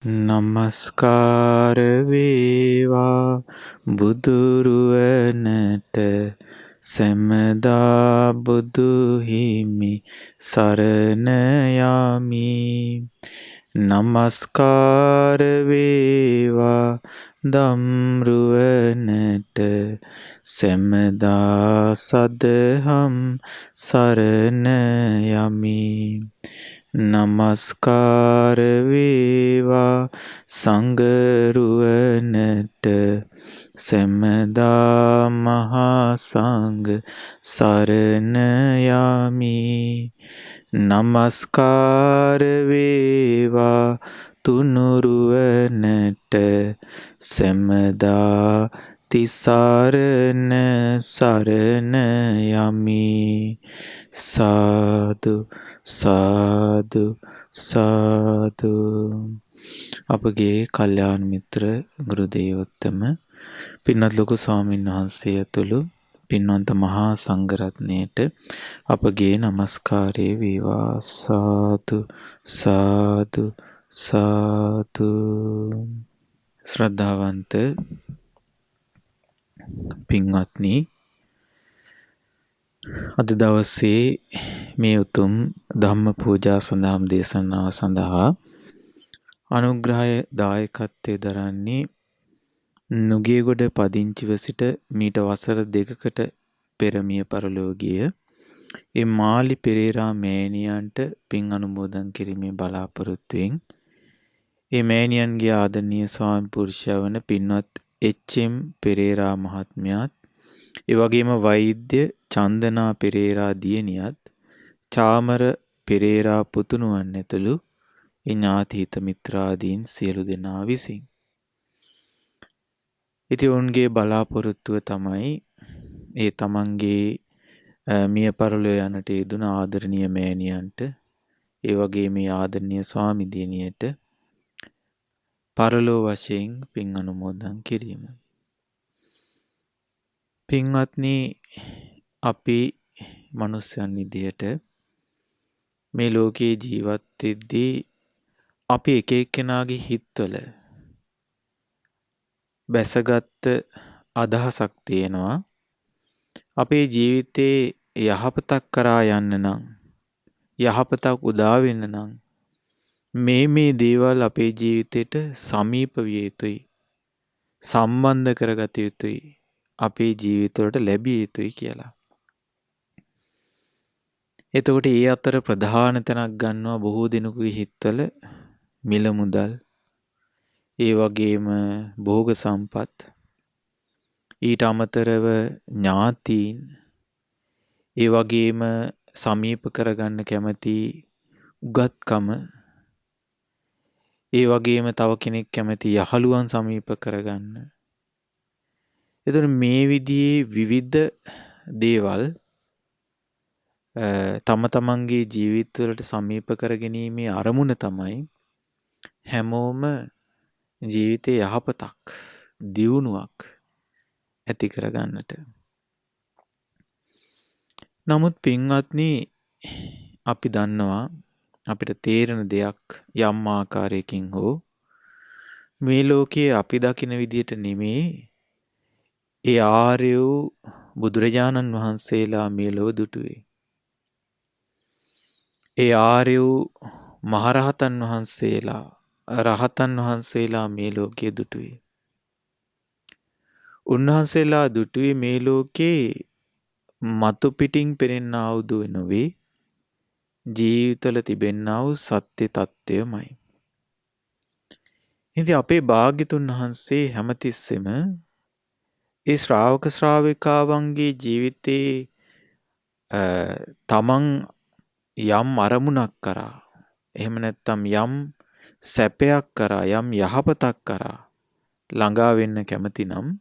නමස්කාර වේවා බුදුරුවනට සැමදා බුදු හිමි සරණ යමි. නමස්කාර වේවා ධම්රුවනට සැමදා සදහම් සරණ යමි. නමස්කාර වේවා සංඝරුවනට සැමදා මහා සංඝ සරණ යමි. නමස්කාර වේවා තුනුරුවනට සැමදා තිසරණ සරණ යමි. සාදු සාදු සාදු. අපගේ කල්යාණ මිත්‍ර ගුරු දේවෝත්තම පින්වත් ලොකු ස්වාමීන් වහන්සේ ඇතුළු පින්වන්ත මහා සංඝරත්නයට අපගේ নমස්කාරය වේවා. සාදු සාදු සාදු. ශ්‍රද්ධාවන්ත පින්වත්නි, අද දවසේ මේ උතුම් ධම්ම පූජා සඳහා දේශනාව සඳහා අනුග්‍රහය දායකත්වයේ දරන්නේ නුගේගොඩ පදිංචිව සිට මීට වසර 2කට පෙර මිය පරලොව ගිය ඒ මාලි පෙරේරා මෑණියන්ට පින් අනුමෝදන් කිරීමේ බලාපොරොත්තුවෙන් ඒ මෑණියන්ගේ ආදරණීය ස්වාමි පුරුෂයා වන පින්වත් එච්.එම්. පෙරේරා මහත්මයාත් ඒ වගේම වෛද්‍ය චන්දනා පෙරේරා දියණියත් චාමර පෙරේරා පුතුණුවන් ඇතුළු ඥාති හිත මිත්‍රාදීන් සියලු දෙනා විසින් ඉතින් ඔවුන්ගේ බලාපොරොත්තුව තමයි ඒ තමන්ගේ මිය පරලොව යන්නට යෙදුන ආදරණීය මෑණියන්ට ඒ වගේ මේ ආදරණීය ස්වාමි දියණියට පරලොව වශයෙන් පින් අනුමෝදන් කිරීම. පින්වත්නි, අපි මනුස්සයන් විදියට මේ ලෝකේ ජීවත් වෙද්දී අපි එක එක්කෙනාගේ හිතවල බැසගත් අදහසක් තියෙනවා. අපේ ජීවිතේ යහපතක් කරා යන්න නම්, යහපතක් උදා වෙන්න නම් මේ දේවල් අපේ ජීවිතයට සමීප විය යුතුයි, සම්බන්ධ කරගත යුතුයි, අපේ ජීවිතවලට ලැබිය යුතුයි කියලා. එතකොට ඒ අතර ප්‍රධාන තැනක් ගන්නවා බොහෝ දෙනෙකුගේ හිතවල මිල මුදල්, ඒ වගේම භෝග සම්පත්, ඊට අමතරව ඥාතීන්, ඒ වගේම සමීප කරගන්න කැමති උගත්කම, ඒ වගේම තව කෙනෙක් කැමති යහළුවන් සමීප කරගන්න. එතකොට මේ විදිහේ විවිධ දේවල් තම තමන්ගේ ජීවිතවලට සමීප කරගැනීමේ අරමුණ තමයි හැමෝම ජීවිතේ යහපතක්, දියුණුවක් ඇති කරගන්නට. නමුත් පින්වත්නි, අපි දන්නවා අපිට තේරෙන දෙයක් යම් ආකාරයකින් හෝ මේ ලෝකයේ අපි දකින විදියට නෙමේ ඒ ආර්ය වූ බුදුරජාණන් වහන්සේලා මේ ලොව දුටුවේ. ඒ ආර්ය වූ මහරහතන් වහන්සේලා, රහතන් වහන්සේලා මේ ලෝකයේ දුටුවේ. උන්වහන්සේලා දුටුවේ මේ ලෝකේ මතු පිටින් පෙනෙනා වූ දේ නොවේ, ජීවිතවල තිබෙනා වූ සත්‍ය තත්ත්වයමයි. ඉතින් අපේ භාග්‍යතුන් වහන්සේ හැමතිස්සෙම ඒ ශ්‍රාවක ශ්‍රාවිකාවන්ගේ ජීවිතේ තමන් යම් අරමුණක් කරා, එහෙම නැත්නම් යම් සැපයක් කරා, යම් යහපතක් කරා ළඟා වෙන්න කැමති නම්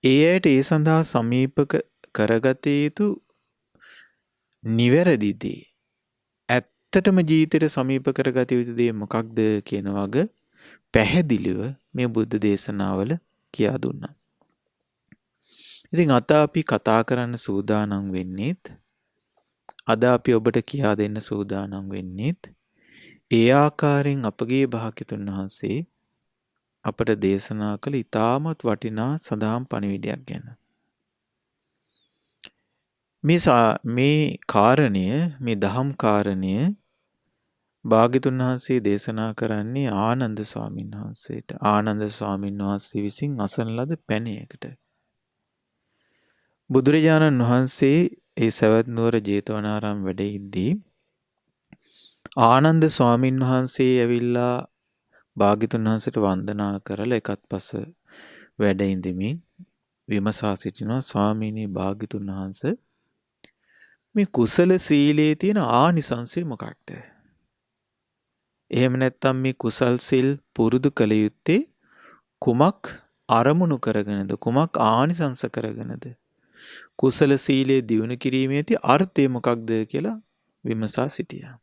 ඒ ඇයට ඒ සඳහා සමීප කරගත යුතු නිවැරදි දේ, ඇත්තටම ජීවිතයට සමීප කරගත යුතු දේ මොකක්ද කියන වගේ පැහැදිලිව මේ බුද්ධ දේශනාවල කියා දුන්නා. ඉතින් අද අපි කතා කරන්න සූදානම් වෙන්නේත්, අද අපි ඔබට කියා දෙන්න සූදානම් වෙන්නේත් ඒ ආකාරයෙන් අපගේ භාග්‍යතුන් වහන්සේ අපට දේශනා කළ ඊටමත් වටිනා සදාම් පණිවිඩයක් ගැන. මේ කාරණය, මේ දහම් කාරණය භාග්‍යතුන් වහන්සේ දේශනා කරන්නේ ආනන්ද ස්වාමීන් වහන්සේට. ආනන්ද ස්වාමීන් වහන්සේ විසින් අසන ලද පැනයකට. බුදුරජාණන් වහන්සේ ඒ සවැත් නුවර ජේතවනාරාම වැඩ ඉද්දී ආනන්ද ස්වාමීන් වහන්සේ ඇවිල්ලා භාග්‍යතුන් වහන්සේට වන්දනා කරලා එකත් පස වැඩ ඉඳිමින් විමසා සිටිනවා, ස්වාමීනි භාග්‍යතුන් වහන්සේ මේ කුසල සීලයේ තියෙන ආනිසංසය මොකක්ද? එහෙම නැත්නම් මේ කුසල් සිල් පුරුදු කළ යුත්තේ කුමක් අරමුණු කරගෙනද? කුමක් ආනිසංස කරගෙනද? කුසල සීලයේ දියුණු කිරීමේදී අර්ථය මොකක්ද කියලා විමසා සිටියා.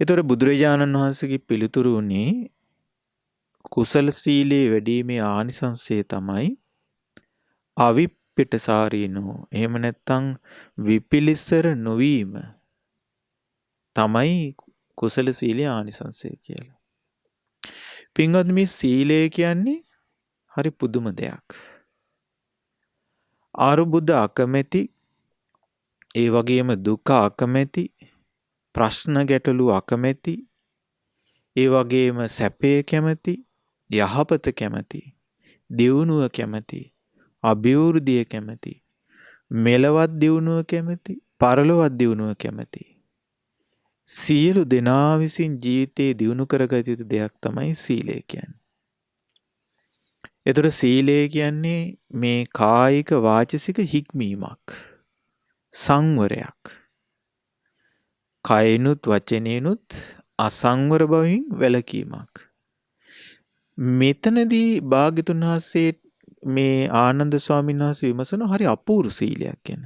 ඒතර බුදුරජාණන් වහන්සේගේ පිළිතුරු උනේ කුසල සීලයේ වැඩිමේ ආනිසංසය තමයි අවිප්පිටසාරීනෝ. එහෙම නැත්නම් විපිලිසර නොවීම තමයි කුසල සීලයේ ආනිසංසය කියලා. පින්වත් මේ සීලය කියන්නේ හරි පුදුම දෙයක්. අරුබුද අකමැති, ඒ වගේම දුක අකමැති, ප්‍රශ්න ගැටලු අකමැති, ඒ වගේම සැපේ කැමැති, යහපත කැමැති, දියුණුව කැමැති, අභිවෘද්ධිය කැමැති, මෙලවත් දියුණුව කැමැති, පරලොවත් දියුණුව කැමැති. සියලු දෙනා විසින් ජීවිතේ දියුණු කරගත යුතු දෙයක් තමයි සීලය කියන්නේ. ඒතර සීලය කියන්නේ මේ කායික වාචසික හික්මීමක්, සංවරයක්. කයිනුත් වචනේනුත් අසංවර බවින් වැළකීමක්. මෙතනදී භාග්‍යතුන් වහන්සේ මේ ආනන්ද ස්වාමීන් වහන්සේ විමසන හරි අපූර්ව සීලයක් ගැන.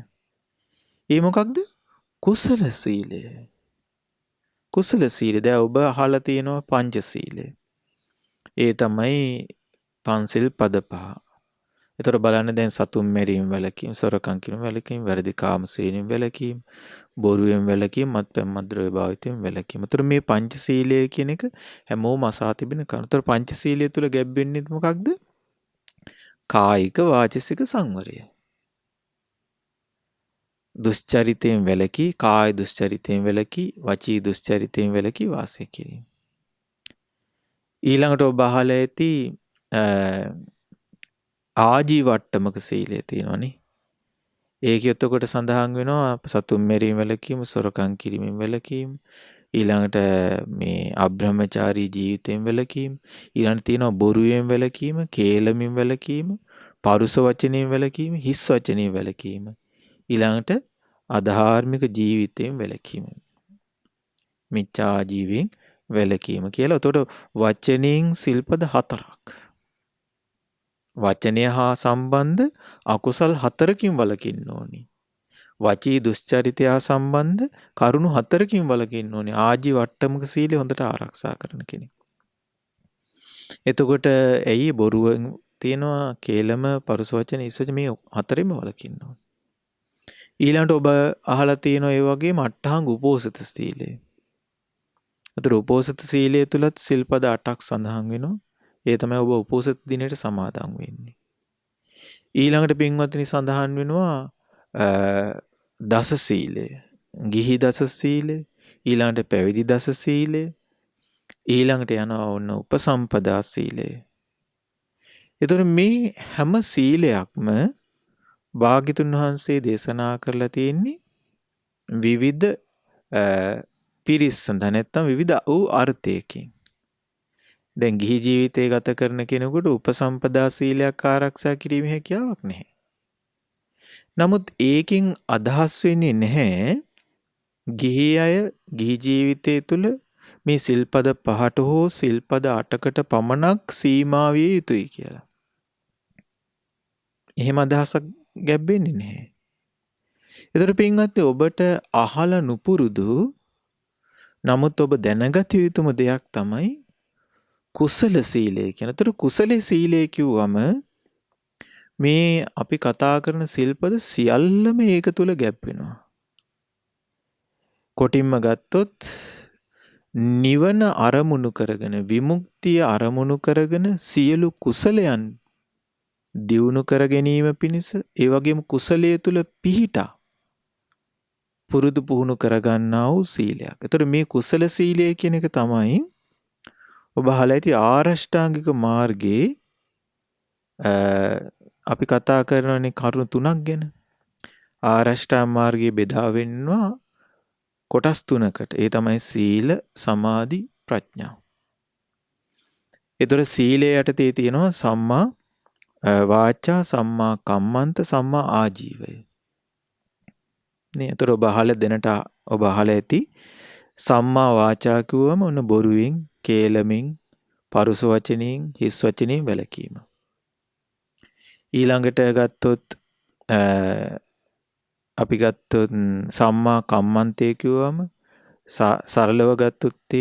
ඒ මොකක්ද? කුසල සීලය. කුසල සීලය. දැන් ඔබ අහලා තියෙනවා පංච සීලය. ඒ තමයි පන්සිල් පද පහ. ඒතර බලන්න දැන් සතුන් මැරීම වැළකීම, සොරකම් කිරීම වැළකීම, වැරදි කාම සීලෙන් වැළකීම, බොරුවෙන් වැළකීම, මත්පැන් මද්ද්‍රව්‍ය භාවිතයෙන් වැළකීම. ඒතර මේ පංචශීලය කියන එක හැමෝම අසා තිබෙන කරුණ. ඒතර පංචශීලය තුල ගැබ් වෙන්නේ මොකක්ද? කායික වාචික සංවරය. දුස්චරිතයෙන් වැළකී, කාය දුස්චරිතයෙන් වැළකී, වචී දුස්චරිතයෙන් වැළකී වාසය කිරීම. ඊළඟට ඔබ අහලා ඇති ආජීවට්ටමක සීලය තියෙනවනේ. ඒකෙ එතකොට සඳහන් වෙනවා සතුන් මැරීම වැළකීම, සොරකම් කිරීමෙන් වැළකීම, ඊළඟට මේ අබ්‍රහ්මචාරී ජීවිතයෙන් වැළකීම, ඊළඟට තියෙනවා බොරුවෙන් වැළකීම, කේලමෙන් වැළකීම, පරුස වචනයෙන් වැළකීම, හිස් වචනයෙන් වැළකීම, ඊළඟට අධාර්මික ජීවිතයෙන් වැළකීම, මිච්ඡා ජීවයෙන් වැළකීම කියලා. එතකොට වචනයෙන් සිල්පද 4ක්. වචනය හා සම්බන්ධ අකුසල් 4කින් වළකින්න ඕනි. වචී දුස්චරිතය හා සම්බන්ධ කරුණු 4කින් වළකින්න ඕනි. ආජීවට්ටමක සීලය හොඳට ආරක්ෂා කරන කෙනෙක්. එතකොට ඇයි බොරුවෙන් තියෙනවා, කේලම, පරුස වචන, හිස් වචන, මේ 4ෙම වළකින්න ඕනි. ඊළඟට ඔබ අහලා තියෙනවා ඒ වගේම අට්ඨාංග උපෝසත සීලය. අතර උපෝසත සීලය තුලත් සිල්පද 8ක් සඳහන් වෙනවා. ඒ තමයි ඔබ උපෝසත දිනයට සමාදන් වෙන්නේ. ඊළඟට පින්වත්නි සඳහන් වෙනවා දස සීලය. ගිහි දස සීලය, ඊළඟට පැවිදි දස සීලය, ඊළඟට යනවා ඔන්න උපසම්පදා සීලය. ඒතර මේ හැම සීලයක්ම භාග්‍යතුන් වහන්සේ දේශනා කරලා තියෙන්නේ විවිධ පිරිස් සඳහා නැත්නම් විවිධ වූ අර්ථයකින්. දැන් ගිහි ජීවිතය ගත කරන කෙනෙකුට උපසම්පදා සීලයක් ආරක්ෂා කිරීමේ හැකියාවක් නැහැ. නමුත් ඒකෙන් අදහස් වෙන්නේ නැහැ ගිහි අය ගිහි ජීවිතය තුළ මේ සිල්පද 5ට හෝ සිල්පද 8කට පමණක් සීමා විය යුතුයි කියලා. එහෙම අදහසක් ගැබ්බෙන්නේ නැහැ. ඒතර පින්වත්නි ඔබට අහලා නුපුරුදු නමුත් ඔබ දැනගත යුතුම දෙයක් තමයි කුසල සීලය කියන. ඒතර කුසල සීලය කිව්වම මේ අපි කතා කරන සිල්පද සියල්ලම ඒක තුල ගැබ් වෙනවා. කොටින්ම ගත්තොත් නිවන අරමුණු කරගෙන විමුක්තිය අරමුණු කරගෙන සියලු කුසලයන් දියුණු කර ගැනීම පිණිස ඒ වගේම කුසලයේ තුල පිහිටා පුරුදු පුහුණු කරගන්නා වූ සීලයක්. ඒතර මේ කුසල සීලය කියන එක තමයි ඔබ අහලා ඇති ආරෂ්ඨාංගික මාර්ගයේ අපි කතා කරනනේ කරුණු තුනක් ගැන. ආරෂ්ඨාංග මාර්ගයේ බෙදා වෙන්නවා කොටස් තුනකට. ඒ තමයි සීල, සමාධි, ප්‍රඥා. ඒතර සීලය යටතේ තියෙනවා සම්මා වාචා, සම්මා කම්මන්ත, සම්මා ආජීවය. නේ. ඒතර ඔබ අහලා දෙනට ඔබ අහලා ඇති සම්මා වාචා කිව්වම ඔන්න බොරුවෙන්, කේලමින්, පරුස වචනින්, හිස් වචනින් වැළකීම. ඊළඟට ගත්තොත් අපි ගත්තොත් සම්මා කම්මන්තය කිව්වම සරලව ගත්තොත්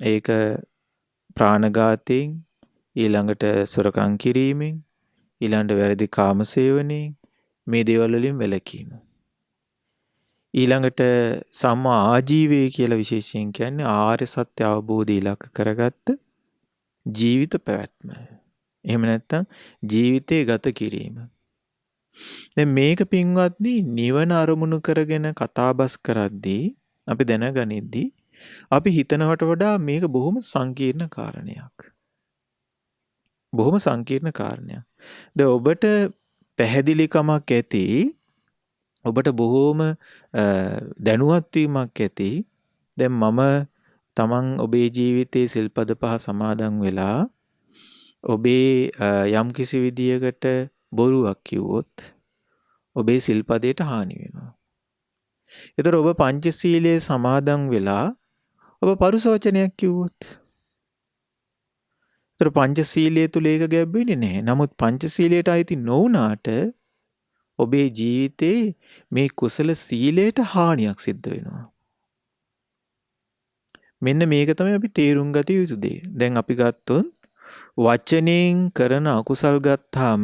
ඒක ප්‍රාණඝාතයෙන්, ඊළඟට සොරකම් කිරීමෙන්, ඊළඟට වැරදි කාමසේවනයෙන් මේ දේවල් වලින් වැළකීම. ඊළඟට සම්මා ආජීවය කියලා විශේෂයෙන් කියන්නේ ආර්ය සත්‍ය අවබෝධය ඉලක්ක කරගත්ත ජීවිත පැවැත්ම. එහෙම නැත්නම් ජීවිතේ ගත කිරීම. දැන් මේක පින්වත්නි නිවන අරමුණු කරගෙන කතාබස් කරද්දී අපි දැනගනිද්දී අපි හිතනවට වඩා මේක බොහොම සංකීර්ණ කාරණයක්. බොහොම සංකීර්ණ කාරණයක්. දැන් ඔබට පැහැදිලිකමක් ඇති, ඔබට බොහොම දැනුවත් වීමක් ඇති. දැන් මම තමන් ඔබේ ජීවිතයේ සිල්පද 5 සමාදන් වෙලා ඔබේ යම් කිසි විදියකට බොරුවක් කිව්වොත් ඔබේ සිල්පදයට හානි වෙනවා. ඒතර ඔබ පංචශීලයේ සමාදන් වෙලා ඔබ පරුස වචනයක් කිව්වොත් ඒතර පංචශීලයේ තුල ඒක ගැබ්බෙන්නේ නැහැ. නමුත් පංචශීලයට අයිති නොවුනාට ඔබේ ජීවිතේ මේ කුසල සීලයට හානියක් සිද්ධ වෙනවා. මෙන්න මේක තමයි අපි තේරුම් ගත යුතු දේ. දැන් අපි ගත්තොත් වචනෙන් කරන අකුසල් ගත්තාම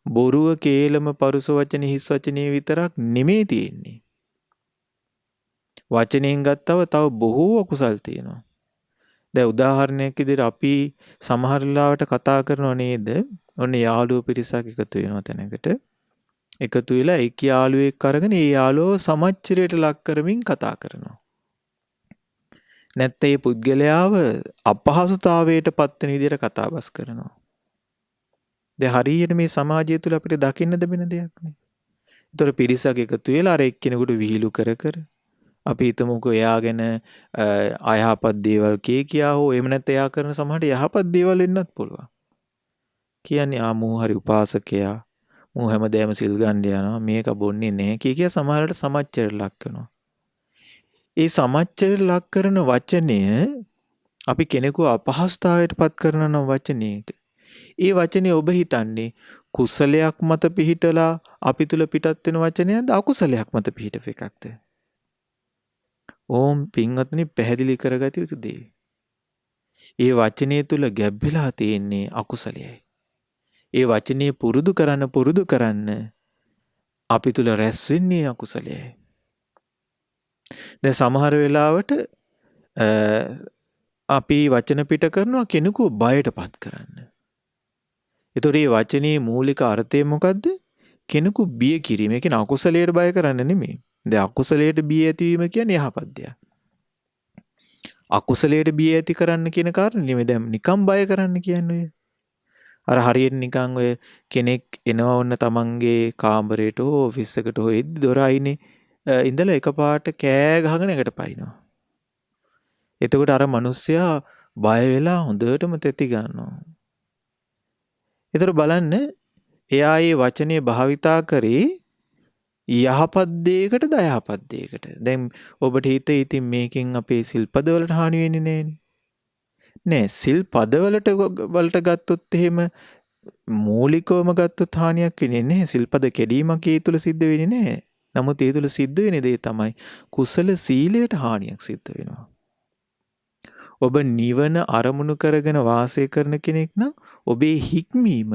බොරුව, කේලම, පරුස වචන, හිස් වචනේ විතරක් නෙමෙයි තියෙන්නේ. වචනෙන් ගත්තව තව බොහෝ අකුසල් තියෙනවා. දැන් උදාහරණයක් විදිහට අපි සමහර ලාවට කතා කරනව නේද? ඔන්න යාළුවෝ පිරිසක් එකතු වෙනවා තැනකට. එකතු වෙලා එක් යාළුවෙක් අරගෙන ඒ යාළුවව සමච්චරයට ලක් කරමින් කතා කරනවා. නැත්නම් ඒ පුද්ගලයාව අපහසුතාවයට පත් වෙන විදිහට කතාබස් කරනවා. දැන් හරියට මේ සමාජය තුළ අපිට දකින්න දෙබෙන දෙයක් නේ. ඒතර පිරිසක් එකතු වෙලා අර එක්කෙනෙකුට විහිළු කර කර අපි හිතමුකෝ එයා ගැන අයහපත් දේවල් කියා හෝ එහෙම නැත්නම් එයා කරන සමහරට යහපත් දේවල් වෙන්නත් පුළුවන්. කියන්නේ මූ හරි උපාසකයා, මූ හැමදේම සිල් ගන්න යනවා, මේක බොන්නේ නැහැ කිය සමහරට සමච්චරයට ලක් වෙනවා. ඒ සමච්චරයට ලක් කරන වචනය අපි කෙනෙකු අපහසුතාවයට පත් කරන වචනයක. ඒ වචනේ ඔබ හිතන්නේ කුසලයක් මත පිහිටලා අපි තුල පිටත් වෙන වචනයක්ද අකුසලයක් මත පිහිටව එකක්ද? ඕම් පින්වත්නි පැහැදිලි කරගත යුතු දේ. ඒ වචනේ තුල ගැබ්බෙලා තියෙන්නේ අකුසලයයි. ඒ වචනේ පුරුදු කරන්න අපි තුල රැස් වෙන්නේ අකුසලයයි. දැන් සමහර වෙලාවට අපි වචන පිට කරනවා කෙනෙකු බයටපත් කරන්න. ඒතොර මේ වචනේ මූලික අර්ථය මොකද්ද? කෙනෙකු බිය කිරීම. ඒ කියන්නේ අකුසලයට බය කරන්න නෙමෙයි. දැන් අකුසලයට බිය ඇතිවීම කියන්නේ යහපත් දෙයක්. අකුසලයට බිය ඇති කරන්න කියන කාරණේ නෙමෙයි. දැන් නිකම් බය කරන්න කියන්නේ ඔය. අර හරියට නිකන් ඔය කෙනෙක් එනවා වුණ තමන්ගේ කාමරේට හෝ ඔෆිස් එකට හෝ එද්දි දොර අයිනේ ඉඳලා එකපාරට කෑ ගහගෙන එකට පයින්නවා. එතකොට අර මිනිස්සයා බය වෙලා හොඳටම තෙති ගන්නවා. ඒතර බලන්න එයා මේ වචනේ භාවිතා කරේ යහපත් දෙයකටද අයහපත් දෙයකට. දැන් ඔබට ඉතින් මේකෙන් අපේ සිල්පදවලට හානි වෙන්නේ නැහැනේ. නෑ සිල්පදවලට ගත්තොත් එහෙම මූලිකවම ගත්තොත් හානියක් වෙන්නේ නැහැ. සිල්පද කැඩීමක් ඒ තුල සිද්ධ වෙන්නේ නැහැ. නමුත් ඒ තුල සිද්ධ වෙන දේ තමයි කුසල සීලයට හානියක් සිද්ධ වෙනවා. ඔබ නිවන අරමුණු කරගෙන වාසය කරන කෙනෙක් නම් ඔබේ හික්මීම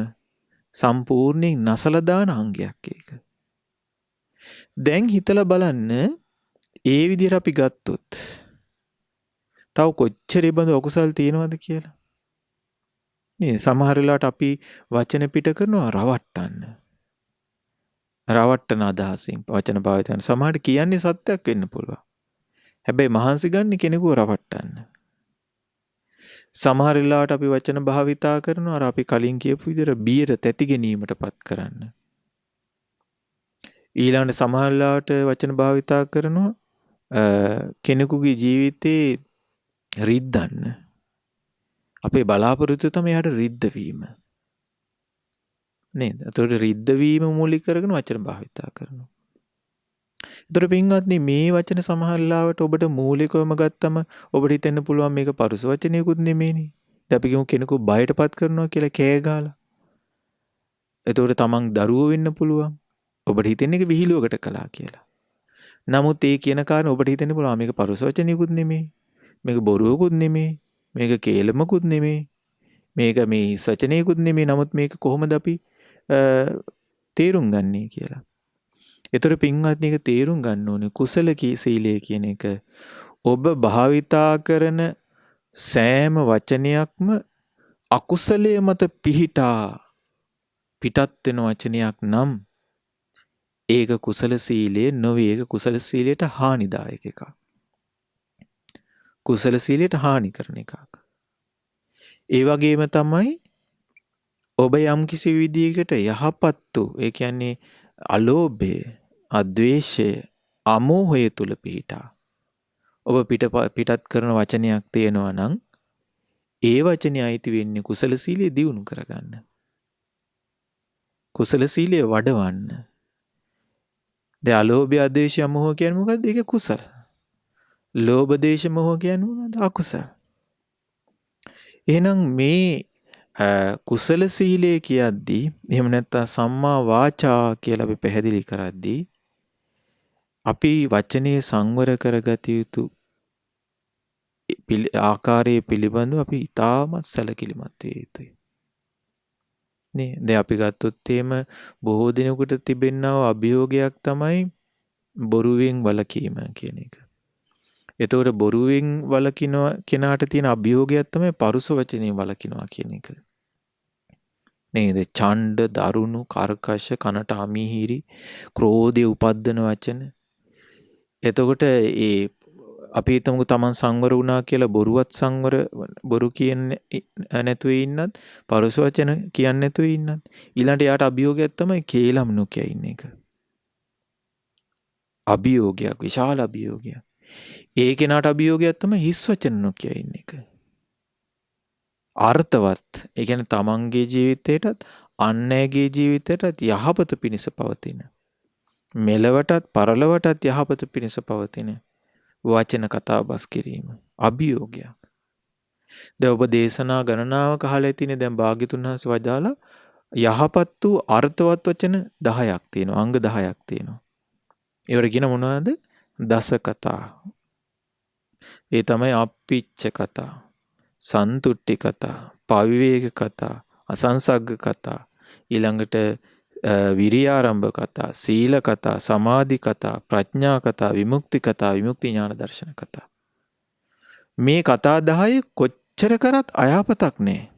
සම්පූර්ණයෙන් නැසලා දාන අංගයක් ඒක. දැන් හිතලා බලන්න ඒ විදිහට අපි ගත්තොත් තව කොච්චර බඳු අකුසල් තියෙනවද කියලා. නේ සමහර වෙලාවට අපි වචන පිට කරනවා රවට්ටන්න. රවට්ටන අදහසින් වචන භාවිත කරන. සමහරට කියන්නේ සත්‍යක් වෙන්න පුළුවන්. හැබැයි මහන්සි ගන්න කෙනෙකුව රවට්ටන්න. සමහර වෙලාවට අපි වචන භාවිතා කරනවා අර අපි කලින් කියපු විදිහට බියට තැති ගැනීමටපත් කරන්න. ඊළඟට සමහර වෙලාවට වචන භාවිතා කරනවා කෙනෙකුගේ ජීවිතේ රිද්දන්න. අපේ බලාපොරොත්තු තමයි යාට රිද්ද වීම. නේද? එතකොට රිද්ද වීම මූලික කරගෙන වචන භාවිතා කරනවා. එතකොට පින්වත්නි මේ වචන සමහර වෙලාවට ඔබට මූලිකවම ගත්තම ඔබට හිතෙන්න පුළුවන් මේක පරුස වචනයකුත් නෙමෙයිනේ. දැන් අපි කියමු කෙනෙකු බයටපත් කරනවා කියලා කෑ ගහලා. එතකොට තමන් දරුවෝ වෙන්න පුළුවන්. ඔබට හිතෙන්නේ ඒක විහිළුවකට කළා කියලා. නමුත් ඒ කියන කාරණේ ඔබට හිතෙන්න පුළුවන් මේක පරුස වචනයකුත් නෙමෙයි. මේක බොරුවකුත් නෙමෙයි. මේක කේලමකුත් නෙමෙයි. මේක මේ වචනයකුත් නෙමෙයි. නමුත් මේක කොහොමද අපි තේරුම් ගන්නේ කියලා. ඒතර පින්වත්නි එක තේරුම් ගන්න ඕනේ කුසල සීලය කියන එක ඔබ භාවිතා කරන සෑම වචනයක්ම අකුසලයේ මත පිහිටා පිටත් වෙන වචනයක් නම් ඒක කුසල සීලය නොවේ. ඒක කුසල සීලයට හානිදායක එකක්. කුසල සීලයට හානි කරන එකක්. ඒ වගේම තමයි ඔබ යම් කිසි විදියකට යහපත් වූ ඒ කියන්නේ අලෝභය, අද්වේෂය, අමෝහය තුල පිහිටා ඔබ පිටත් කරන වචනයක් තියෙනවා නම් ඒ වචනේ අයිති වෙන්නේ කුසල සීලය දියුණු කරගන්න. කුසල සීලය වඩවන්න. දැන් අලෝභය, අද්වේෂය, අමෝහ කියන්නේ මොකද්ද? ඒක කුසල. ලෝභ, දේශ, මොහ කියන්නේ මොනවද? අකුසල. එහෙනම් මේ කුසල සීලය කියද්දී එහෙම නැත්නම් සම්මා වාචා කියලා අපි පැහැදිලි කරද්දී අපි වචනේ සංවර කරගත යුතු ආකාරයේ පිළිබඳව අපි ඉතාමත් සැලකිලිමත් විය යුතුයි. නේ දැන් අපි ගත්තොත් එහෙම බොහෝ දිනකට තිබෙනා අභියෝගයක් තමයි බොරුවෙන් වළකීම කියන එක. එතකොට බොරුවෙන් වළකින කෙනාට තියෙන අභියෝගයක් තමයි පරුස වචනේ වළකිනවා කියන එක. නේද? ඡණ්ඩ, දරුණු, කර්කශ, කනට අමිහිරි, ක්‍රෝධය උපද්දන වචන. එතකොට ඒ අපි හිතමුකෝ තමන් සංවර වුණා කියලා බොරු කියන්නේ නැතුව ඉන්නත්, පරුස වචන කියන්නේ නැතුව ඉන්නත්. ඊළඟට යාට අභියෝගයක් තමයි කේලම් නොකිය ඉන්න එක. අභියෝගයක්, විශාල අභියෝගයක්. ඒ කෙනාට අභියෝගයක් තමයි හිස් වචන නොකිය ඉන්න එක. අර්ථවත්. ඒ කියන්නේ තමන්ගේ ජීවිතේටත් අන් අයගේ ජීවිතේටත් යහපත පිණිස පවතින. මෙලවටත් පරලොවටත් යහපත පිණිස පවතින වචන කතා බස් කිරීම අභියෝගයක්. දැන් ඔබ දේශනා ගණනාවක අහලා තියෙන දැන් භාග්‍යතුන් වහන්සේ වදාලා යහපත් වූ අර්ථවත් වචන 10ක් තියෙනවා. අංග 10ක් තියෙනවා. ඒවට කියන මොනවද? දස කතා. ඒ තමයි අප්පිච්ච කතා, සන්තුට්ටි කතා, පවිවේක කතා, අසංසග්ග කතා, ඊළඟට විරියාරම්භ කතා, සීල කතා, සමාධි කතා, ප්‍රඥා කතා, විමුක්ති කතා, විමුක්ති ඥාන දර්ශන කතා. මේ කතා 10 කොච්චර කරත් අයහපතක් නැහැ.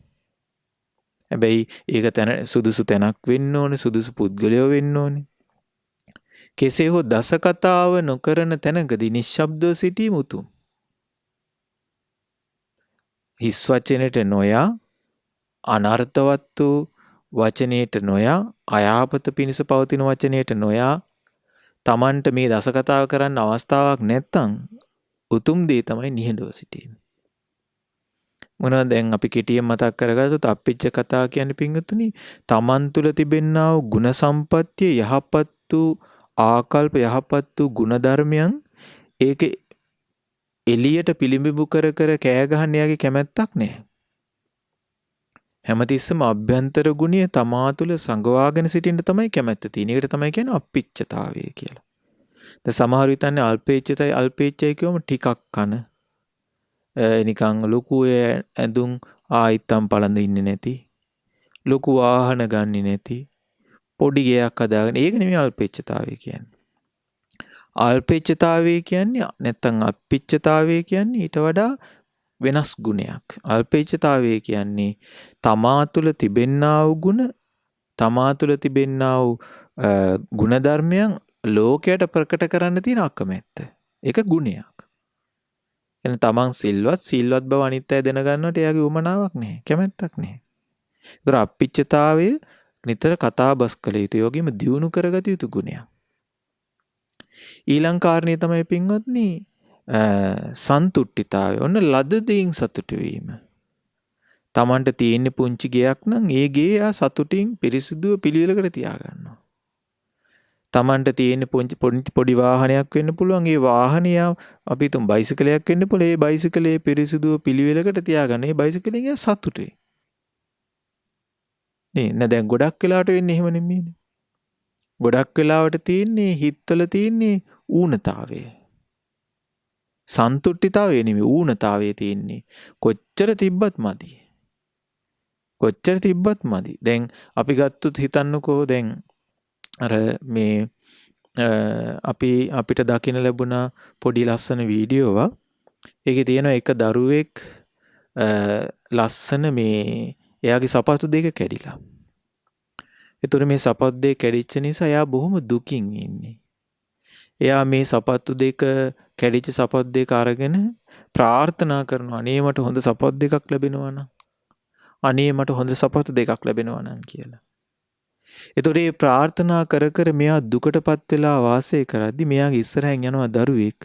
හැබැයි ඒක සුදුසු තැනක් වෙන්න ඕනේ, සුදුසු පුද්ගලයෝ වෙන්න ඕනේ. කෙසේ හෝ දස කතාව නොකරන තැනකදී නිශ්ශබ්දව සිටීම උතුම්. හිස් වචනෙට නොයා, අනර්ථවත් වූ වචනයට නොයා, අයහපත පිණිස පවතින වචනයට නොයා, Tamanට මේ දස කතාව කරන්න අවස්ථාවක් නැත්තම් උතුම් දේ තමයි නිහඬව සිටීම. මොනවද දැන් අපි කෙටියෙන් මතක් කරගත්තොත් අප්පිච්ච කතා කියන්නේ පින්වතුනි Taman තුල තිබෙනා වූ ගුණ සම්පත්තිය යහපත් වූ ආකල්ප යහපත් වූ ගුණ ධර්මයන් ඒක එළියට පිළිඹු කර කෑ ගහන්න යාගේ කැමැත්තක් නැහැ. හැමතිස්සම අභ්‍යන්තර ගුණය තමා තුළ සංගවාගෙන සිටින්න තමයි කැමැත්ත තියෙන්නේ. ඒකට තමයි කියන්නේ අප්පිච්චතාවය කියලා. දැන් සමහර විටන්නේ අල්පේච්චයි කියවම ටිකක් කන නිකන් ලොකු ඇඳුම් ආයිත්තම් පළඳ ඉන්නේ නැති, ලොකු වාහන ගන්නේ නැති, පොඩි ගයක් හදාගෙන ඒක නෙමෙයි අල්පේච්චතාවය කියන්නේ. අල්පේච්චතාවය කියන්නේ නැත්තම් අප්පිච්චතාවය කියන්නේ ඊට වඩා වෙනස් ගුණයක්. අල්පේච්ඡතාවය කියන්නේ තමා තුළ තිබෙන්නා වූ ගුණ, තමා තුළ තිබෙන්නා වූ ගුණධර්මයන් ලෝකයට ප්‍රකට කරන්න තියෙන අකමැත්ත. ඒක ගුණයක්. එන තමන් සිල්වත් බව අනිත් අය දැනගන්නට එයාගේ උමනාවක් නැහැ. කැමැත්තක් නැහැ. ඒතර අප්පිච්චතාවය නිතර කතා බස් කළ යුතු යෝගීම දියුණු කරගත යුතු ගුණයක්. ඊළඟ කාරණේ තමයි පින්වත්නි සන්තුට්ඨිතාවය. ඔන්න ලද දෙයින් සතුටු වීම. තමන්ට තියෙන පුංචි ගයක් නම් ඒ ගේ ආ සතුටින් පිරිසිදුව පිළිවෙලකට තියාගන්නවා. තමන්ට තියෙන පොඩි වාහනයක් වෙන්න පුළුවන්. ඒ වාහනය අපි තුන් බයිසිකලයක් වෙන්න පුළුවන්. ඒ බයිසිකලේ පිරිසිදුව පිළිවෙලකට තියාගන්න. ඒ බයිසිකලෙන් එයා සතුටුයි. නේ දැන් ගොඩක් වෙලාවට වෙන්නේ එහෙම නෙමෙයිනේ. ගොඩක් වෙලාවට තියෙන්නේ හිතවල තියෙන්නේ ඌනතාවය. සන්තුට්ඨිතාවය නෙමෙයි ඌනතාවය තියෙන්නේ. කොච්චර තිබ්බත් මදි. කොච්චර තිබ්බත් මදි. දැන් අපි ගත්තොත් හිතන්නකෝ දැන් අර මේ අපිට දකින්න ලැබුණ පොඩි ලස්සන වීඩියෝවක්. ඒකේ තියෙන එක දරුවෙක් ලස්සන මේ එයාගේ සපත්තු දෙක කැඩිලා. ඒතර මේ සපත්තු දෙක කැඩිච්ච නිසා එයා බොහොම දුකින් ඉන්නේ. එයා මේ සපත්තු දෙක කැඩිච්ච සපත්තු දෙක අරගෙන ප්‍රාර්ථනා කරනවා අනේ මට හොඳ සපත්තු දෙකක් ලැබෙනවා නම්. අනේ මට හොඳ සපත්තු දෙකක් ලැබෙනවා නම් කියලා. ඒතර මේ ප්‍රාර්ථනා කර මෙයා දුකටපත් වෙලා වාසය කරද්දි මෙයාගේ ඉස්සරහින් යනවා දරුවෙක්.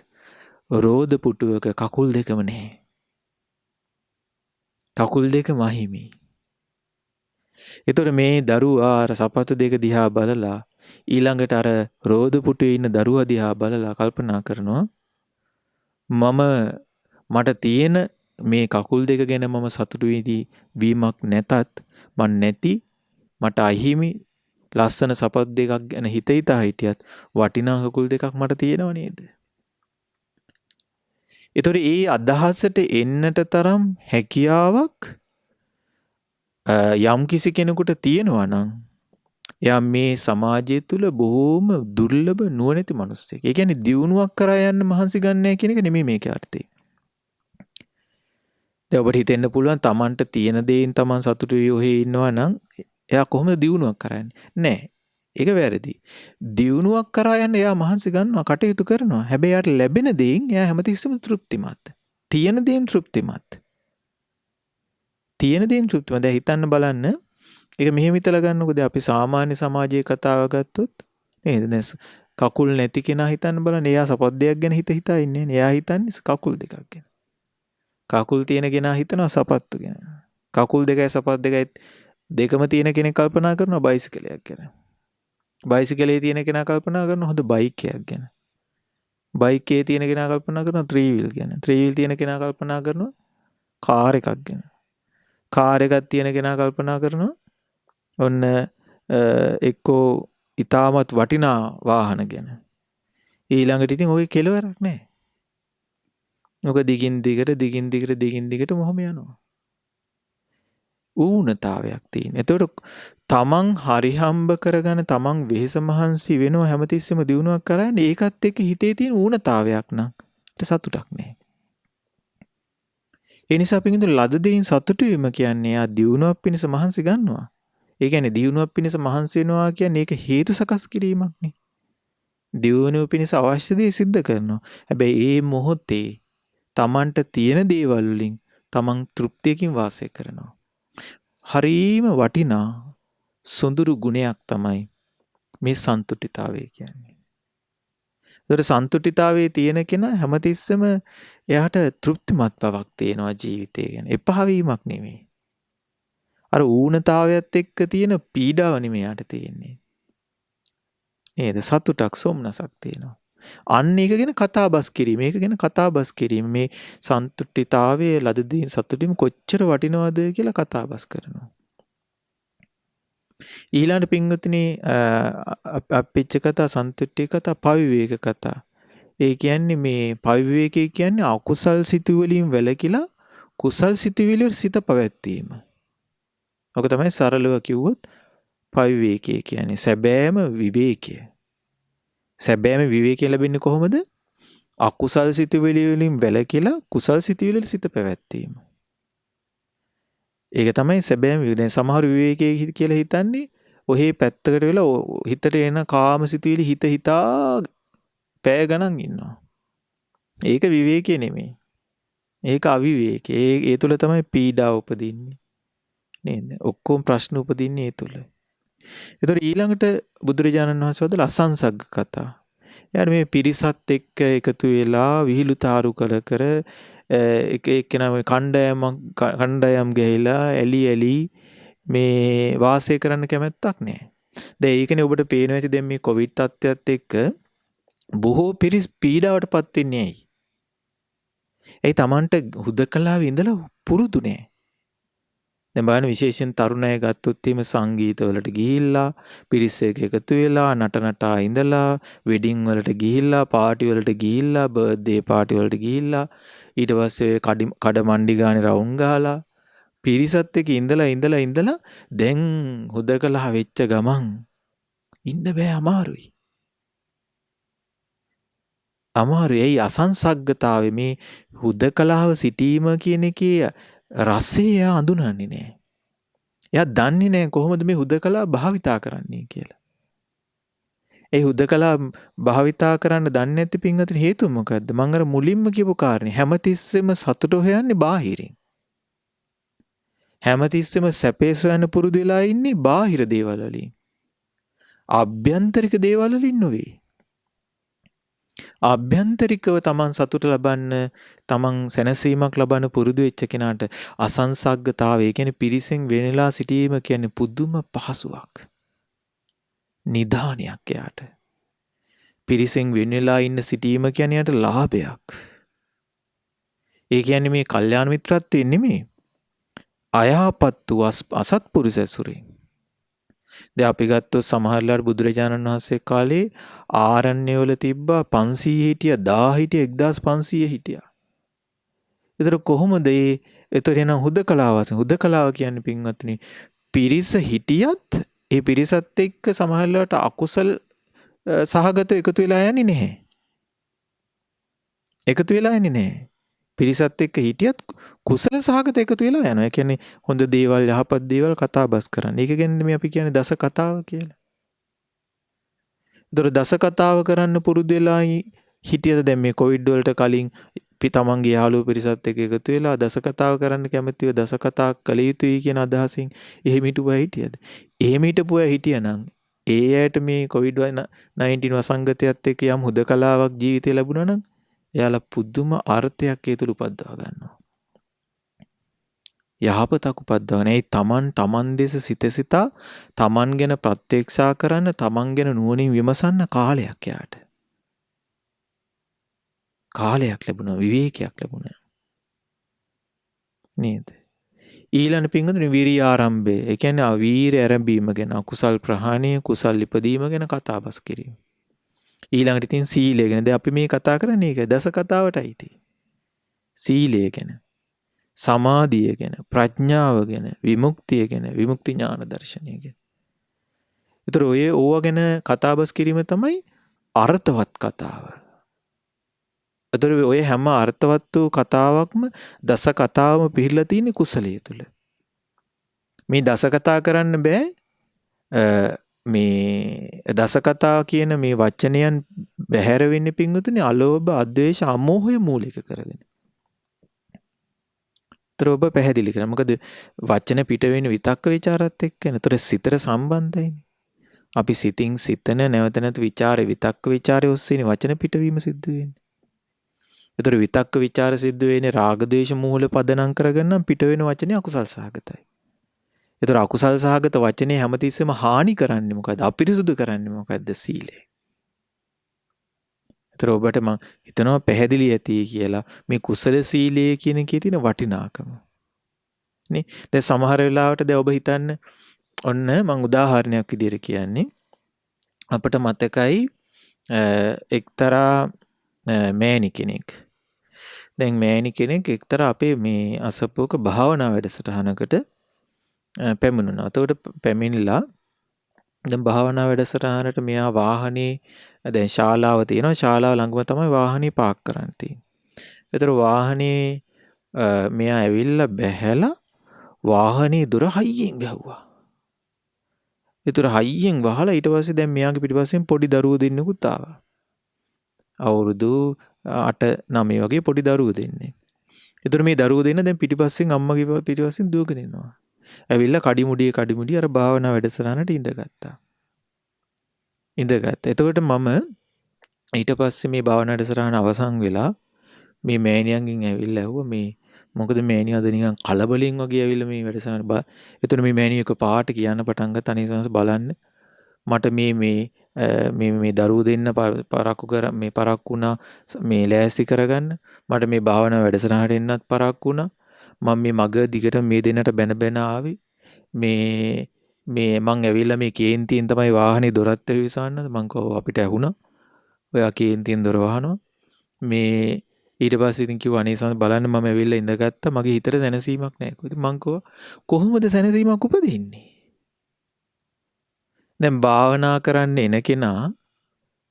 රෝද පුටුවක කකුල් දෙකම නැහැ. කකුල් දෙක මහිමි. ඒතර මේ දරුවා අර සපත්තු දෙක දිහා බලලා ඊළඟට අර රෝද පුටුවේ ඉන්න දරුවා දිහා බලලා කල්පනා කරනවා මට තියෙන මේ කකුල් දෙක ගැන මම සතුටු වීමක් නැතත් මට අහිමි ලස්සන සපත්තු දෙකක් ගැන හිතා හිටියත් වටිනා කකුල් දෙකක් මට තියෙනව නේද? ඒතර ඒ අදහසට එන්නට තරම් හැකියාවක් යම් කිසි කෙනෙකුට තියෙනවා නම් එයා මේ සමාජය තුළ බොහොම දුර්ලභ නුවණැති මිනිස්සෙක්. ඒ කියන්නේ දියුණුවක් කරා යන්න මහන්සි ගන්නෑ කියන එක නෙමෙයි මේකේ අර්ථය. දැන් ඔබට හිතෙන්න පුළුවන් Tamanට තියෙන දේෙන් Taman සතුටු වෙ ඔහේ ඉන්නවා නම් එයා කොහොමද දියුණුවක් කරන්නේ? නෑ. ඒක වැරදි. දියුණුවක් කරා යන්න එයා මහන්සි ගන්නවා, කටයුතු කරනවා. හැබැයි යාට ලැබෙන දේෙන් එයා හැමතිස්සෙම තෘප්තිමත්. තියෙන දේෙන් තෘප්තිමත්. දැන් හිතන්න බලන්න. ඒක මෙහෙම හිතලා ගන්නකො දැන් අපි සාමාන්‍ය සමාජයේ කතාව ගත්තොත් නේද? කකුල් නැති කෙනා හිතන්න බලන්න. එයා සපත් දෙයක් ගැන හිතා ඉන්නේ නේ. එයා හිතන්නේ කකුල් දෙකක් ගැන. කකුල් තියෙන කෙනා හිතනවා සපත්තු ගැන. කකුල් දෙකයි සපත් දෙකයි දෙකම තියෙන කෙනෙක් කල්පනා කරනවා බයිසිකලයක් ගැන. බයිසිකලේ තියෙන කෙනා කල්පනා කරනවා හොඳ බයික් එකක් ගැන. බයික් එකේ තියෙන කෙනා කල්පනා කරනවා 3 wheel ගැන. 3 wheel තියෙන කෙනා කල්පනා කරනවා කාර් එකක් ගැන. කාර් එකක් තියෙන කෙනා කල්පනා කරනවා ඔන්න එක්කෝ ඊටමත් වටිනා වාහන ගැන. ඊළඟට ඉතින් ඔය කෙලවරක් නැහැ. මොක දිගින් දිගට මොහොම යනවා. ඌනතාවයක් තියෙන. එතකොට තමන් හරි හම්බ කරගෙන තමන් වෙහෙස මහන්සි වෙනව හැමතිස්සෙම දිනුවක් කරන්නේ ඒකත් එක්ක හිතේ තියෙන ඌනතාවයක් නම් සතුටක් නැහැ. ඒ නිසා අපි කියනවා ලද දෙයින් සතුටු වීම කියන්නේ ආ දිනුවක් පිණිස මහන්සි ගන්නවා. ඒ කියන්නේ දිනුවක් පිණිස මහන්සි වෙනවා කියන්නේ ඒක හේතු සකස් කිරීමක් නේ. දිනුව පිණිස අවශ්‍ය දේ සිද්ධ කරනවා. හැබැයි ඒ මොහොතේ තමන්ට තියෙන දේවල් වලින් තමන් තෘප්තියකින් වාසය කරනවා. හරීම වටිනා සොඳුරු ගුණයක් තමයි මේ සන්තුට්ඨිතාවය කියන්නේ. ඒතර සන්තුට්ඨිතාවයේ තියෙන කෙනා හැමතිස්සෙම එයාට තෘප්තිමත් බවක් තියෙනවා ජීවිතය ගැන. එපා වීමක් නෙමෙයි. අර ඌනතාවයත් එක්ක තියෙන පීඩාව නෙමෙයි යාට තියෙන්නේ. නේද? සතුටක් සොම්නසක් තියෙනවා. අන්න ඒක ගැන කතාබස් කිරීම. මේක ගැන කතාබස් කිරීම. මේ සන්තුට්ඨිතාවයේ ලද දෙයින් සතුටින් කොච්චර වටිනවද කියලා කතාබස් කරනවා. ඊළඟ පින්වතුනි අප්පිච්ච කතා, සන්තුට්ඨි කතා, පවිවේක කතා. ඒ කියන්නේ මේ පවිවේකේ කියන්නේ අකුසල් සිතුවිලින් වැළකීලා කුසල් සිතුවිලි සිත පැවැත්වීම. ඔක තමයි සරලව කිව්වොත් පවිවේකේ කියන්නේ සැබෑම විවේකය. සැබෑම විවේකය ලැබෙන්නේ කොහොමද? අකුසල් සිතුවිලි වලින් වැළකීලා කුසල් සිතුවිලි වල සිත පැවැත්වීම. ඒක තමයි සැබෑම දැන් සමහර විවේකයේ කියලා හිතන්නේ ඔහේ පැත්තකට වෙලා හිතට එන කාම සිතුවිලි හිතා පෑ ගණන් ඉන්නවා. ඒක විවේකයේ නෙමෙයි. ඒක අවිවේකේ. ඒ තුල තමයි පීඩාව උපදින්නේ. නේද? ඔක්කොම ප්‍රශ්න උපදින්නේ ඒ තුල. ඒතර ඊළඟට බුදුරජාණන් වහන්සේ වදාළ අසංසග්ග කතා. යාර මේ පිරිසත් එක්ක එකතු වෙලා විහිළු තාරු කර එක එක්කෙනා කණ්ඩායම් ගහලා ඇලි මේ වාසය කරන්න කැමැත්තක් නැහැ. දැන් ඒකනේ ඔබට පේනවා ඇති දැන් මේ කොවිඩ් තත්ත්වයට එක්ක බොහෝ පිරිස් පීඩාවටපත් වෙන්නේ ඇයි? ඒ තමන්ට හුදකලාව ඉඳලා පුරුදු නෑ. දැන් බලන්න විශේෂයෙන් තරුණ අය ගත්තොත් එහෙම සංගීතවලට ගිහිල්ලා පිරිස් එක්ක එකතු වෙලා නටනටා ඉඳලා වෙඩින් වලට ගිහිල්ලා පාටි වලට ගිහිල්ලා බර්ත්ඩේ පාටි වලට ගිහිල්ලා ඊට පස්සේ කඩමණ්ඩි ගානේ රවුම් ගහලා පිරිසත් එක්ක ඉඳලා දැන් හුදකලා වෙච්ච ගමන් ඉන්න බෑ අමාරුයි. අමාරුයි. ඒ අසංසග්ගතාවේ මේ හුදකලාව සිටීම කියන එකේ රසය අඳුනන්නේ නැහැ. එයා දන්නේ නැහැ කොහොමද මේ හුදකලාව භාවිතා කරන්නේ කියලා. ඒ හුදකලාව භාවිතා කරන්න දන්නේ නැති පින්වතුනි හේතුව මොකද්ද? මම අර මුලින්ම කියපු කාරණේ හැමතිස්සෙම සතුට හොයන්නේ බාහිරින්. හැමතිස්සෙම සැපේ සොයන්න පුරුදු වෙලා ඉන්නේ බාහිර දේවල් වලින්. ආභ්‍යන්තරික දේවල් වලින් නෙවෙයි. ආභ්‍යන්තරිකව තමන් සතුට ලබන්න තමන් සැනසීමක් ලබන්න පුරුදු වෙච්ච කෙනාට අසංසග්ගතාවය කියන්නේ පිරිසෙන් වෙනලා සිටීම කියන්නේ පුදුම පහසුවක්. නිදානියක් එයාට. පිරිසෙන් වෙනලා ඉන්න සිටීම කියන්නේ යාට ලාභයක්. ඒ කියන්නේ මේ කල්යාණ මිත්‍රත්වයෙන් නෙමෙයි. අයහපත් වූ අසත්පුරුෂ ඇසුරින්. දැන් අපි ගත්තොත් සමහරලාට බුදුරජාණන් වහන්සේ කාලේ ආරණ්‍ය වල තිබ්බා 500 හිටියා 1000 හිටියා 1500 හිටියා. ඒතර කොහොමද ඒතර එන හුදකලාව කියන්නේ පින්වත්නි පිරිස හිටියත් ඒ පිරිසත් එක්ක සමහරලාට අකුසල් සහගත එකතු වෙලා යන්නේ නැහැ. එකතු වෙලා යන්නේ නැහැ. පිරිසත් එක්ක හිටියත් කුසල සහගත එකතු වෙලා යනවා. ඒ කියන්නේ හොඳ දේවල් යහපත් දේවල් කතා බස් කරන්නේ. ඒක ගැන මේ අපි කියන්නේ දස කතාව කියලා. ඒතර දස කතාව කරන්න පුරුදු වෙලා හිටියද දැන් මේ කොවිඩ් වලට කලින් තමන්ගේ යාළුවෝ පිරිසත් එක්ක එකතු වෙලා දස කතාව කරන්න කැමතිව දස කතා කළ යුතුයි කියන අදහසින් එහෙම හිටුවා හිටියද? එහෙම හිටපුවා හිටියනම් ඒ ඇයට මේ COVID-19 වසංගතයත් එක්ක යම් හුදකලාවක් ජීවිතේ ලැබුණා නම් එයාලා පුදුම අර්ථයක් ඒ තුල උපද්දවා ගන්නවා. යහපතක් උපද්දවන. ඒ තමන් දෙස සිතා තමන් ගැන ප්‍රත්‍යක්ෂා කරන්න තමන් ගැන නුවණින් විමසන්න කාලයක් යාට. කාලයක් ලැබුණා විවේකයක් ලැබුණා. නේද? ඊළඟ පින්වතුනි විරිය ආරම්භය. ඒ කියන්නේ අවීර ආරම්භීම ගැන අකුසල් ප්‍රහාණය කුසල් ඉපදීම ගැන කතා බස් කිරීම. ඊළඟට ඉතින් සීලය ගැන. දැන් අපි මේ කතා කරන්නේ ඒක දස කතාවටයි ඉතින්. සීලය ගැන, සමාධිය ගැන, ප්‍රඥාව ගැන, විමුක්තිය ගැන, විමුක්ති ඥාන දර්ශනය ගැන. ඒතර ඕවා ගැන කතා බස් කිරීම තමයි අර්ථවත් කතාව. ඒතර ඔය හැම අර්ථවත් වූ කතාවක්ම දස කතාවම පිළිලා තියෙන කුසලයේ තුල. මේ දස කතා කරන්න බෑ මේ දස කතා කියන මේ වචනයන් බැහැර වෙන්නේ පින්වතුනි අලෝභ, අද්වේෂ, අමෝහය මූලික කරගෙන. ඒතර ඔබ පැහැදිලි කරා. මොකද වචන පිට වෙන විතක්ක ਵਿਚාරات එක්කනේ. ඒතර සිතට සම්බන්ධයිනේ. අපි සිතින් සිතන නැවත නැවත ਵਿਚාරේ විතක්ක ਵਿਚාරේ ඔස්සේනේ වචන පිටවීම සිද්ධ වෙන්නේ. ඒතර විතක්ක ਵਿਚාර සිද්ධ වෙන්නේ රාග ද්වේෂ මූල පදනම් කරගෙන පිට වෙන වචනේ අකුසල් සහගතයි. ඒතර අකුසල් සහගත වචනේ හැමතිස්සෙම හානි කරන්නේ මොකද්ද? අපිරිසුදු කරන්නේ මොකද්ද? සීලය. ඒතර ඔබට මම හිතනවා පැහැදිලි ඇති කියලා මේ කුසල සීලය කියන එකේ තියෙන වටිනාකම. නේ? දැන් සමහර වෙලාවට දැන් ඔබ හිතන්න ඔන්න මම උදාහරණයක් විදිහට කියන්නේ අපිට මතකයි එක්තරා මෑණි කෙනෙක්. දැන් මෑණි කෙනෙක් එක්තරා අපේ මේ අසපුවක භාවනා වැඩසටහනකට පැමිණුණා. එතකොට පැමිණිලා දැන් භාවනා වැඩසටහනට මෙයා වාහනේ දැන් ශාලාව තියෙනවා. ශාලාව ළඟම තමයි වාහනේ පාක් කරන්න තියෙන්නේ. ඒතර වාහනේ මෙයා ඇවිල්ලා බැහැලා වාහනේ දොර හයියෙන් ගැහුවා. ඒතර හයියෙන් වහලා ඊට පස්සේ දැන් මෙයාගේ පිටිපස්සෙන් පොඩි දරුවෝ දෙන්නෙකුත් ආවා. අවුරුදු 8 9 වගේ පොඩි දරුවෝ දෙන්නේ. ඒතර මේ දරුවෝ දෙන්න දැන් පිටිපස්සෙන් අම්මගේ පිටිපස්සෙන් දුවගෙන එනවා. ඇවිල්ලා කඩිමුඩිය අර භාවනා වැඩසටහනට ඉඳගත්තා. එතකොට මම ඊට පස්සේ මේ භාවනා වැඩසටහන අවසන් වෙලා මේ මෑණියන්ගෙන් ඇවිල්ලා ඇහුවා මේ මොකද මෑණිය අද නිකන් කලබලෙන් වගේ ඇවිල්ලා මේ වැඩසටහන එතකොට මේ මෑණිය එක පාට කියන්න පටන් ගත්තා අනේ සංස් බලන්න මට මේ දරුවෝ දෙන්න පරක්කු වුණා මේ ලෑස්ති කරගන්න මට මේ භාවනා වැඩසටහනට එන්නත් පරක්කු වුණා මම මේ මග දිගට මේ දෙන්නට බැන ආවේ මේ මං ඇවිල්ලා මේ කේන්තියෙන් තමයි වාහනේ දොරත් විසවන්නද මං කව අපිට ඇහුණා ඔයා කේන්තියෙන් දොර වහනවා මේ ඊට පස්සේ ඉතින් කිව්වා අනේ සමහර බලන්න මම ඇවිල්ලා ඉඳගත්තා මගේ හිතට සැනසීමක් නැහැ. ඉතින් මං කොහොමද සැනසීමක් උපදින්නේ? දැන් භාවනා කරන්න එන කෙනා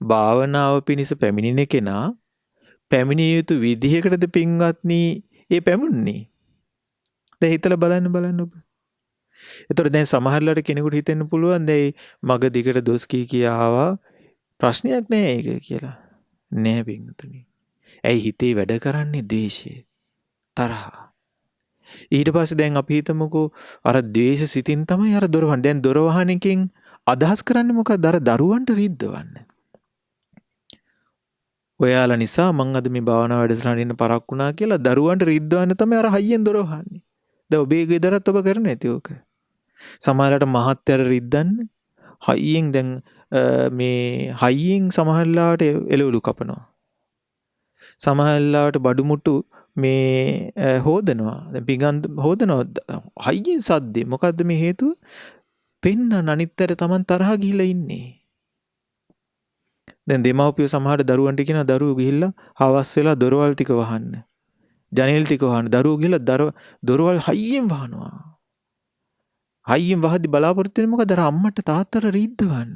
භාවනාව පිණිස පැමිණෙන කෙනා පැමිණිය යුතු විදිහකටද පින්වත්නි ඒ පැමුණන්නේ? දැන් හිතලා බලන්න ඔබ. ඒතකොට දැන් සමහරලාට කෙනෙකුට හිතෙන්න පුළුවන් දැන් මග දිගට දොස් කී ආවා ප්‍රශ්නයක් නෑ ඒක කියලා. නෑ පින්වතුනි. ඇයි හිතේ වැඩ කරන්නේ ද්වේෂය, තරහ. ඊට පස්සේ දැන් අපි හිතමුකෝ අර ද්වේෂ සිතින් තමයි අර දොර වහන්නේ. දැන් දොර වහන එකෙන් අදහස් කරන්නේ මොකක්ද? අර දරුවන්ට රිද්දවන්න. ඔයාලා නිසා මං අද මේ භාවනා වැඩසටහන ඉන්න පරක් වුණා කියලා දරුවන්ට රිද්දවන්න තමයි අර හයියෙන් දොර වහන්නේ. දැන් ඔබේ ගෙදරත් ඔබ කරන්නේ නැති ඕක. සමහරවිට මහත්යර රිද්දන්න හයියෙන් දැන් මේ හයියෙන් සමහරලාට එළවලු කපනවා. සමහරලාට බඩුමුට්ටු මේ හොදනවා. දැන් පිඟන් හොදනවා හයියෙන් සද්දේ. මොකද්ද මේ හේතුව? පෙන්නන අනිත්තර Taman තරහා ගිහිලා ඉන්නේ. දැන් දෙමව්පියෝ සමහර දරුවන්ට කියනවා දරුවෝ ගිහිල්ලා හවස් වෙලා දොරවල් ටික වහන්න. ජනෙල් ටික වහන්න. දරුවෝ ගිහිල්ලා දොරවල් හයියෙන් වහනවා. හයියෙන් වහද්දි බලාපොරොත්තු වෙන්නේ මොකද? අර අම්මට තාත්තට රිද්දවන්න.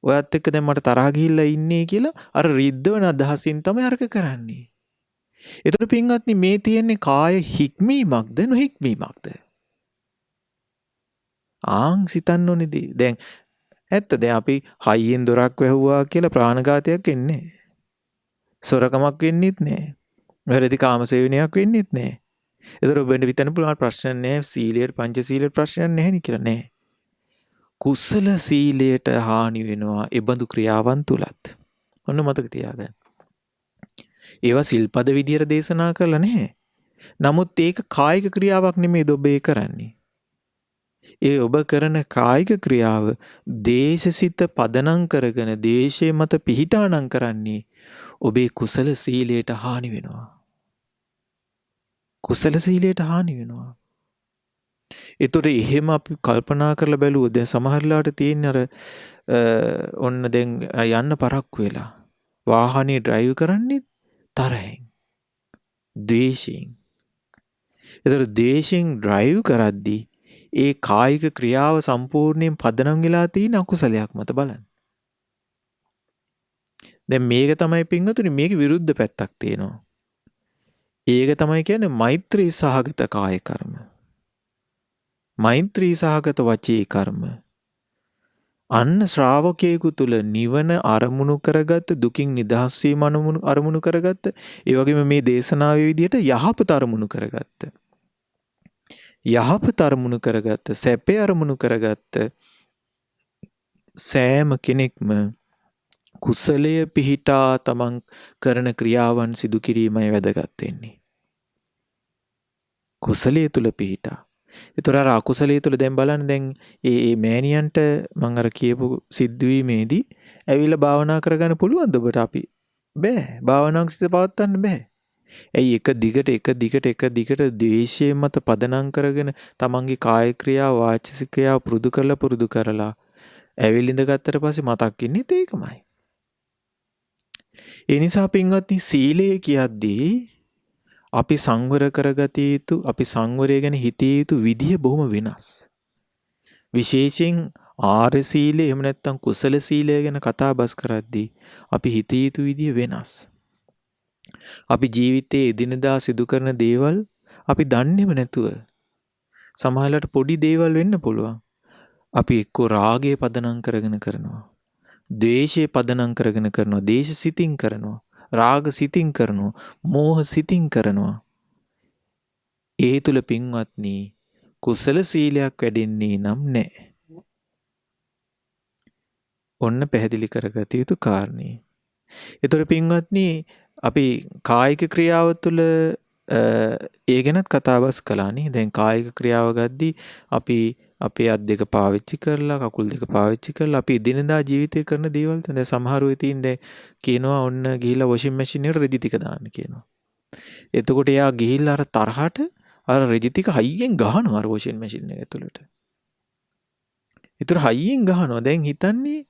ඔයත් එක්ක දැන් මට තරහා ගිහිල්ලා ඉන්නේ කියලා අර රිද්දවන අදහසින් තමයි අරක කරන්නේ. ඒතර පින්වත්නි මේ තියෙන්නේ කාය හික්මීමක්ද නොහික්මීමක්ද? ආන් සිතන්න ඕනේදී. දැන් ඇත්ත දැන් අපි හයියෙන් දොරක් වැහුවා කියලා ප්‍රාණඝාතයක් වෙන්නේ නැහැ. සොරකමක් වෙන්නේත් නැහැ. වැරදි කාමසේවනයක් වෙන්නේත් නැහැ. ඒතර ඔබෙන් විතන පුළුවන් ප්‍රශ්න නැහැ. සීලයේ පංචශීලයේ ප්‍රශ්නයක් නැහැ නේ කියලා නෑ. කුසල සීලයට හානි වෙනවා ඒ බඳු ක්‍රියාවන් තුලත්. ඔන්න මතක තියාගන්න. ඒවා සිල්පද විදියට දේශනා කරලා නැහැ. නමුත් ඒක කායික ක්‍රියාවක් නෙමෙයි ඔබ ඒ කරන්නේ. ඒ ඔබ කරන කායික ක්‍රියාව දේශසිත පදනම් කරගෙන දේශේ මත පිහිටානම් කරන්නේ ඔබේ කුසල සීලයට හානි වෙනවා. කුසල සීලයට හානි වෙනවා. ඒතොර එහෙම අපි කල්පනා කරලා බැලුවොත් දැන් සමහරලාට තියෙන අර ඔන්න දැන් යන්න පරක්කු වෙලා වාහනේ ඩ්‍රයිව් කරන්නේ තරහෙන් ද්වේෂයෙන්. ඒතොර ද්වේෂයෙන් ඩ්‍රයිව් කරද්දී ඒ කායික ක්‍රියාව සම්පූර්ණයෙන් පදනම් වෙලා තියෙන අකුසලයක් මත බලන්න. දැන් මේක තමයි පින්වතුනි මේක විරුද්ධ පැත්තක් තියෙනවා. ඒක තමයි කියන්නේ මෛත්‍රී සහගත කාය කර්ම. මෛත්‍රී සහගත වචී කර්ම. අන්න ශ්‍රාවකයෙකු තුල නිවන අරමුණු කරගත්ත දුකින් නිදහස් වීම අරමුණු කරගත්ත ඒ වගේම මේ දේශනාවේ විදිහට යහපත අරමුණු කරගත්ත යහපත අරමුණු කරගත්ත සැපේ අරමුණු කරගත්ත සෑම කෙනෙක්ම කුසලයේ පිහිටා තමන් කරන ක්‍රියාවන් සිදු කිරීමයි වැදගත් වෙන්නේ. කුසලයේ තුල පිහිටා. ඒතර අර අකුසලයේ තුල දැන් බලන්න දැන් ඒ මෑණියන්ට මම අර කියපු සිද්ධවීමේදී ඇවිල්ලා භාවනා කරගන්න පුළුවන්ද ඔබට? අපි බෑ. භාවනාවක් සිත පවත්වන්න බෑ. ඇයි එක දිගට ද්වේෂය මත පදනම් කරගෙන තමන්ගේ කාය ක්‍රියා වාචික ක්‍රියා පුරුදු කරලා ඇවිලින්ද ගත්තට පස්සේ මතක් ඉන්නේ ඒකමයි. ඒ නිසා පින්වත්නි සීලය කියද්දී අපි සංවර කරගත යුතු අපි සංවරය ගැන හිතිය යුතු විදිය බොහොම වෙනස්. විශේෂයෙන් ආර්ය සීලය එහෙම නැත්නම් කුසල සීලය ගැන කතා බස් කරද්දී අපි හිතේ යුතු විදිය වෙනස්. අපි ජීවිතයේ එදිනදා සිදු කරන දේවල් අපි දන්නේම නැතුව සමහරවිට පොඩි දේවල් වෙන්න පුළුවන්. අපි එක්ක රාගය පදනම් කරගෙන කරනවා. ද්වේෂය පදනම් කරගෙන කරනවා. දේශ සිතින් කරනවා. රාග සිතින් කරනවා. මෝහ සිතින් කරනවා. ඒ තුල පින්වත්නි කුසල සීලයක් වැඩෙන්නේ නම් නැහැ. ඔන්න පැහැදිලි කරගත යුතු කාරණේ. ඒතර පින්වත්නි අපි කායික ක්‍රියාව තුළ ඒ ගැනත් කතාබස් කළානේ. දැන් කායික ක්‍රියාව ගද්දී අපි අපේ අත් දෙක පාවිච්චි කරලා කකුල් දෙක පාවිච්චි කරලා අපි දිනදා ජීවිතේ කරන දේවල් තමයි. සමහරව ඉතින් දැන් කියනවා ඔන්න ගිහිල්ලා වොෂින් මැෂින් එකට රෙදි ටික දාන්න කියනවා. එතකොට එයා ගිහිල්ලා අර තරහට අර රෙදි ටික හයියෙන් ගහනවා අර වොෂින් මැෂින් එක ඇතුළට. ඒතර හයියෙන් ගහනවා. දැන් හිතන්නේ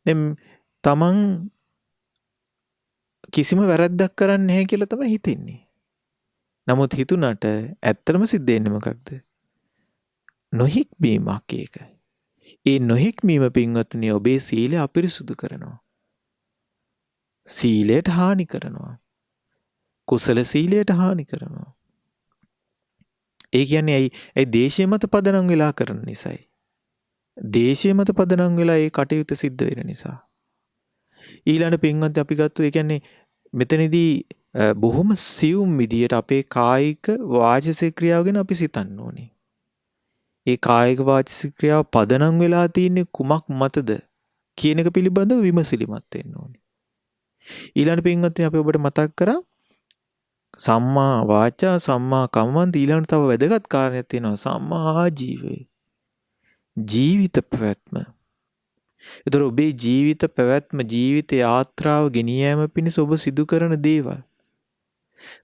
දැන් තමන් කිසිම වැරැද්දක් කරන්නේ නැහැ කියලා තමයි හිතෙන්නේ. නමුත් හිතුණට ඇත්තටම සිද්ධ වෙන්නේ මොකක්ද? නොහික්මීමක් ඒක. ඒ නොහික්මීම පින්වත්නි ඔබේ සීලය අපිරිසුදු කරනවා. සීලයට හානි කරනවා. කුසල සීලයට හානි කරනවා. ඒ කියන්නේ ඇයි දේශය මත පදනම් වෙලා කරන නිසායි. දේශය මත පදනම් වෙලා ඒ කටයුතු සිද්ධ වෙන නිසා. ඊළඟ පින්වත් අපි ගත්තු ඒ කියන්නේ මෙතනදී බොහොම සියුම් විදියට අපේ කායික වාචික ක්‍රියාව ගැන අපි සිතන්න ඕනේ. ඒ කායික වාචික ක්‍රියාව පදනම් වෙලා තියෙන්නේ කුමක් මතද කියන එක පිළිබඳව විමසිලිමත් වෙන්න ඕනේ. ඊළඟ පින්වත් අපි ඔබට මතක් කරා සම්මා වාචා සම්මා කම්මන්ත ඊළඟ තව වැදගත් කාරණයක් තියෙනවා සම්මා ආජීවය. ජීවිත පැවැත්ම. ඒතර ඔබේ ජීවිත පැවැත්ම ජීවිත යාත්‍රාව ගෙනියෑම පිණිස ඔබ සිදු කරන දේවල්.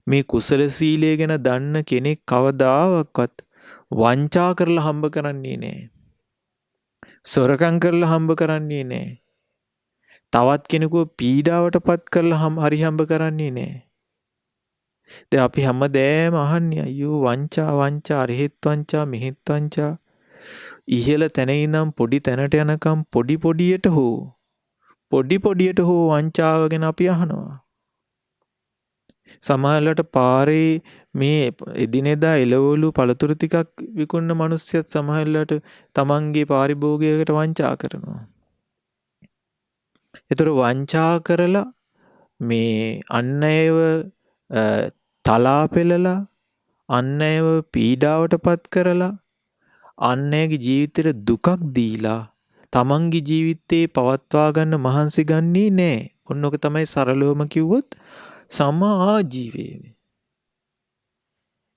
මේ කුසල සීලය ගැන දන්න කෙනෙක් කවදාවත් වංචා කරලා හම්බ කරන්නේ නැහැ. සොරකම් කරලා හම්බ කරන්නේ නැහැ. තවත් කෙනෙකුව පීඩාවටපත් කරලා හරි හම්බ කරන්නේ නැහැ. දැන් අපි හැමදේම අහන්නේ අයියෝ වංචා අරහෙත් වංචා මෙහෙත් වංචා ඉහළ තැන ඉඳන් පොඩි තැනට යනකම් පොඩි පොඩියට හෝ වංචාව ගැන අපි අහනවා. සමහරවිට පාරේ මේ එදිනෙදා එළවලු පළතුරු ටිකක් විකුණන මිනිස්සුත් සමහරවිට තමන්ගේ පාරිභෝගිකයකට වංචා කරනවා. ඒතර වංචා කරලා මේ අන් අයව තලා පෙළලා අන් අයව පීඩාවටපත් කරලා අන් අයගේ ජීවිතේට දුකක් දීලා තමන්ගේ ජීවිතේ පවත්වා ගන්න මහන්සි ගන්නේ නැහැ. ඔන්නෝක තමයි සරලවම කිව්වොත් සම්මා ආජීවය.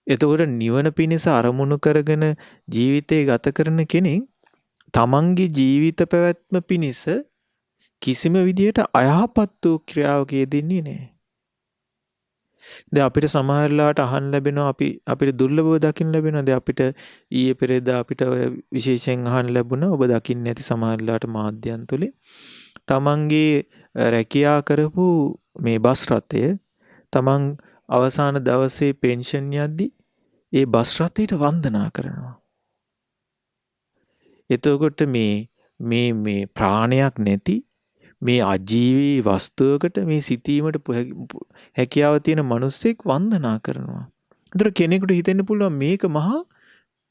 එතකොට නිවන පිණිස අරමුණු කරගෙන ජීවිතේ ගත කරන කෙනෙක් තමන්ගේ ජීවිත පැවැත්ම පිණිස කිසිම විදියට අයහපත් වූ ක්‍රියාවක යෙදෙන්නේ නැහැ. දැන් අපිට සමහරලාට අහන්න ලැබෙනවා අපිට දුර්ලභව දකින්න ලැබෙනවා. දැන් අපිට ඊයේ පෙරේදා අපිට විශේෂයෙන් අහන්න ලැබුණා ඔබ දකින්න ඇති සමහරලාට මාධ්‍යයන් තුලින් තමන්ගේ රැකියා කරපු මේ බස් රථය තමන් අවසාන දවසේ පෙන්ෂන් යද්දි ඒ බස් රථයට වන්දනා කරනවා. එතකොට මේ ප්‍රාණයක් නැති මේ අජීවී වස්තුවකට මේ සිතීමට හැකියාව තියෙන මිනිස්සෙක් වන්දනා කරනවා. ඒතර කෙනෙකුට හිතෙන්න පුළුවන් මේක මහා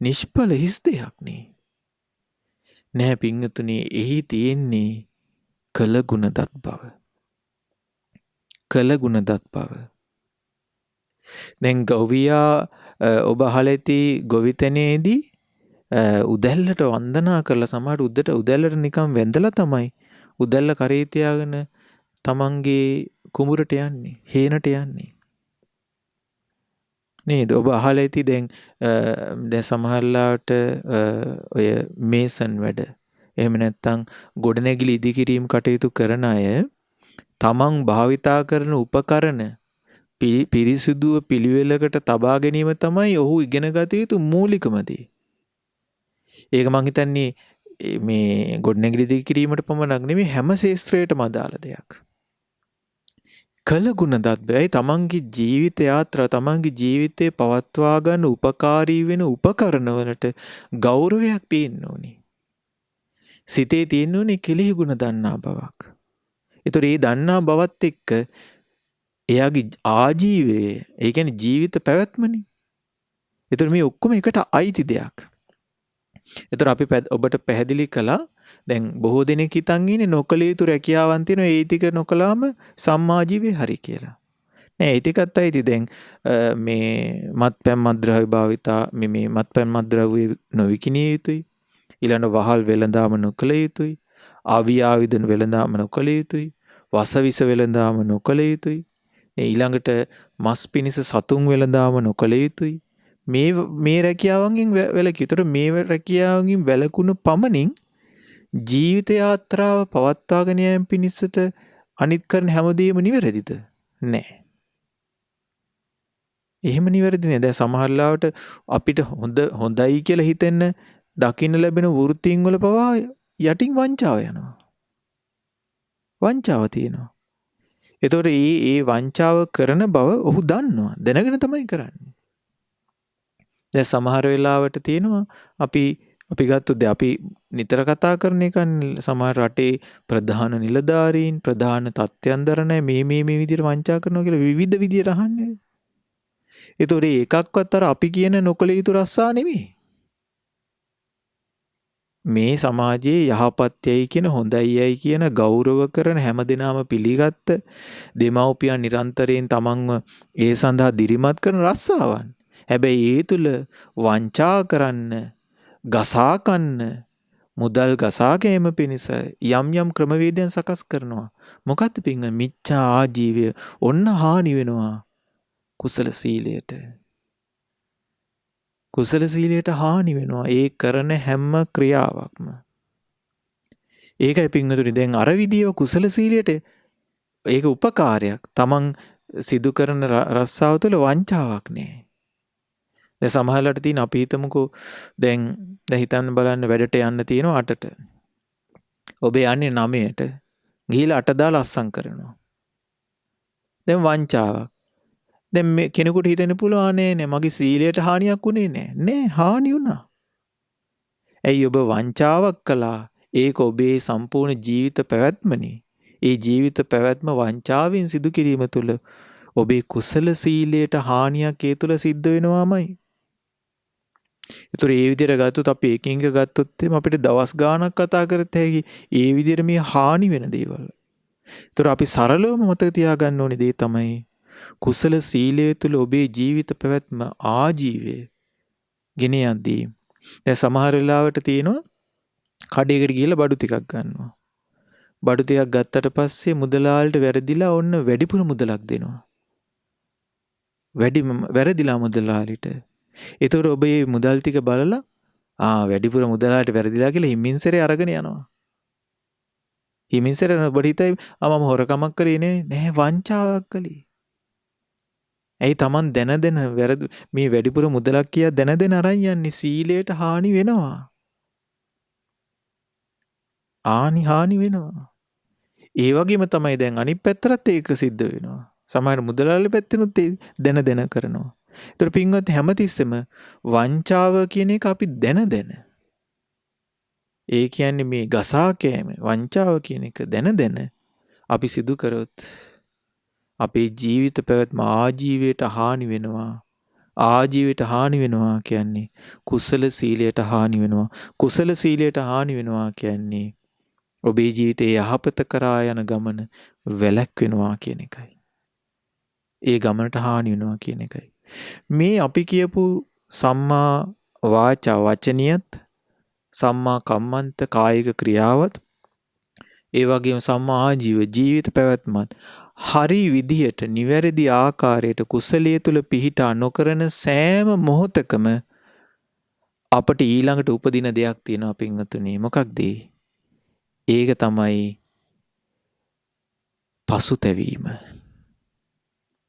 නිෂ්ඵල හිස් දෙයක් නේ. නෑ පින්වතුනි, එහි තියෙන්නේ කළගුණදත් බව. කළගුණදත් බව. දැන් ගොවියා ඔබ අහලා ඇති ගොවිතැනේදී උදැල්ලට වන්දනා කරලා සමහර උදැල්ලට නිකන් වැඳලා තමයි උදැල්ල කරේ තියාගෙන තමන්ගේ කුඹුරට යන්නේ, හේනට යන්නේ. නේද? ඔබ අහලා ඇති දැන් සමහරලාට ඔය මේසන් වැඩ එහෙම නැත්නම් ගොඩනැගිලි ඉදිකිරීම කටයුතු කරන අය තමන් භාවිතා කරන උපකරණ පිරිසිදුව පිළිවෙලකට තබා ගැනීම තමයි ඔහු ඉගෙන ගත යුතු මූලිකම දේ. ඒක මං හිතන්නේ මේ ගොඩනැගිලි ඉදිකිරීමට පමණක් නෙමෙයි හැම ශාස්ත්‍රයකටම අදාළ දෙයක්. කළගුණදත් බැයි තමන්ගේ ජීවිත යාත්‍රා තමන්ගේ ජීවිතේ පවත්වා ගන්න උපකාරී වෙන උපකරණ වලට ගෞරවයක් තියෙන්න ඕනේ. සිතේ තියෙනුනේ කෙලෙහි ගුණ දන්නා බවක්. ඒතර ඒ දන්නා බවත් එක්ක එයාගේ ආජීවයේ, ඒ කියන්නේ ජීවිත පැවැත්මනේ. ඒතර මේ ඔක්කොම එකට අයිති දෙයක්. ඒතර අපි ඔබට පැහැදිලි කළා දැන් බොහෝ දෙනෙක් හිතන් ඉන්නේ නොකල යුතු රැකියාවන් තියෙනවා ඒ ටික නොකලාම සම්මාජීවේ හරි කියලා. නෑ ඒ ටිකත් අයිති. දැන් මේ මත්පැන් මත්ද්‍රව්‍ය භාවිතා මේ මත්පැන් මත්ද්‍රව්‍ය නොවිකිනිය යුතුයි. ඊළඟ වහල් වෙළඳාම නොකළ යුතුයි. ආවි ආයුධ වෙළඳාම නොකළ යුතුයි. වසවිස වෙළඳාම නොකළ යුතුයි. ඊළඟට මස් පිණිස සතුන් වෙළඳාම නොකළ යුතුයි. මේ රැකියාවන්ගෙන් වැළකී. ඒතර මේ රැකියාවන්ගෙන් වැළකුණු පමණින් ජීවිත යාත්‍රාව පවත්වාගෙන යාම පිණිසට අනිත් කරන හැමදේම නිවැරදිද? නෑ. එහෙම නිවැරදි නෑ. දැන් සමහර ලාවට අපිට හොඳයි කියලා හිතෙන්න දකින්න ලැබෙන වෘත්තීන් වල පවා යටින් වංචාව යනවා. වංචාව තියෙනවා. ඒතකොට ඒ වංචාව කරන බව ඔහු දන්නවා. දැනගෙන තමයි කරන්නේ. දැන් සමහර වෙලාවට තියෙනවා අපි ගත්තොත් අපි නිතර කතා කරන එක සමහර රටේ ප්‍රධාන නිලධාරීන් ප්‍රධාන තත්ත්වයන් දරන මේ විදිහට වංචා කරනවා කියලා විවිධ විදිහට අහන්නේ. ඒතකොට ඒකක්වත් අර අපි කියන නොකල යුතු රස්සා නෙමෙයි. මේ සමාජයේ යහපත්යයි කියන හොඳයියයි කියන ගෞරව කරන හැමදෙනාම පිළිගත්ත දෙමව්පියන් නිරන්තරයෙන් තමන්ව ඒ සඳහා දිරිමත් කරන රස්සාවන්. හැබැයි ඒ තුල වංචා කරන්න, ගසා කන්න, මුදල් ගසා කැම පිණිස යම් ක්‍රමවේදයන් සකස් කරනවා. මොකද්ද පින්ව මිච්ඡා ආජීවය ඔන්න හානි වෙනවා කුසල සීලයට. කුසල සීලයට හානි වෙනවා ඒ කරන හැම ක්‍රියාවක්ම. ඒකයි පින්වතුනි දැන් අර විදිය කුසල සීලයට ඒක උපකාරයක්. තමන් සිදු කරන රස්සාව තුළ වංචාවක් නෑ. දැන් සමහරවිට තියෙන අපි හිතමුකෝ දැන් හිතන්න බලන්න වැඩට යන්න තියෙනවා 8ට. ඔබ යන්නේ 9ට. ගිහිලා 8 දාලා අස්සම් කරනවා. දැන් වංචාවක්. දැන් මේ කෙනෙකුට හිතෙන්න පුළුවන් නේ මගේ සීලයට හානියක් උනේ නෑ. නෑ හානි වුණා. ඇයි ඔබ වංචාවක් කළා? ඒක ඔබේ සම්පූර්ණ ජීවිත පැවැත්මනේ. ඒ ජීවිත පැවැත්ම වංචාවෙන් සිදු කිරීම තුළ ඔබේ කුසල සීලයට හානියක් ඒ තුළ සිද්ධ වෙනවාමයි. ඒතර ඒ විදිහට ගත්තොත් අපි එකින් එක ගත්තොත් අපිට දවස් ගාණක් කතා කරත් හැකි ඒ විදිහට මේ හානි වෙන දේවල්. ඒතර අපි සරලවම මතක තියාගන්න ඕනේ දේ තමයි කුසල සීලය තුළ ඔබේ ජීවිත පැවැත්ම ආජීවය ගෙන යද්දී දැන් සමහර වෙලාවට තියෙනවා කඩේකට ගිහලා බඩු ටිකක් ගන්නවා. බඩු ටිකක් ගත්තට පස්සේ මුදලාලට වැරදිලා ඔන්න වැඩිපුර මුදලක් දෙනවා. වැරදිලා මුදලාලිට. ඒතකොට ඔබ මේ මුදල් ටික බලලා වැඩිපුර මුදලාලට වැරදිලා කියලා හිමින්සරේ අරගෙන යනවා. හිමින්සරේ ඔබට හිතයි මම හොරකමක් කරේ නෑ වංචාවක් කළේ. ඇයි Taman දැන මේ වැඩිපුර මුදලක් කියා දැන අරන් යන්නේ සීලයට හානි වෙනවා. හානි වෙනවා. ඒ වගේම තමයි දැන් අනිත් පැත්තට ඒක සිද්ධ වෙනවා. සමහර මුදලාලි පැත්තෙනුත් දැන කරනවා. ඒතර පින්වත් හැමතිස්සෙම වංචාව කියන එක අපි දැන ඒ කියන්නේ මේ ගසා කෑම වංචාව කියන එක දැන අපි සිදු කරොත් අපේ ජීවිත පැවැත්ම ආජීවයට හානි වෙනවා. ආජීවයට හානි වෙනවා කියන්නේ කුසල සීලයට හානි වෙනවා. කුසල සීලයට හානි වෙනවා කියන්නේ ඔබේ ජීවිතයේ යහපත කරා යන ගමන වැළැක්වෙනවා කියන එකයි. ඒ ගමනට හානි වෙනවා කියන එකයි. මේ අපි කියපු සම්මා වාචා වචනියත් සම්මා කම්මන්ත කායික ක්‍රියාවත් ඒ වගේම සම්මා ආජීව ජීවිත පැවැත්මත් හරි විදියට නිවැරදි ආකාරයට කුසලයේ තුල පිහිටා නොකරන සෑම මොහොතකම අපට ඊළඟට උපදින දෙයක් තියෙනවා පින්වතුනි. මොකක්ද ඒක තමයි පසුතැවීම.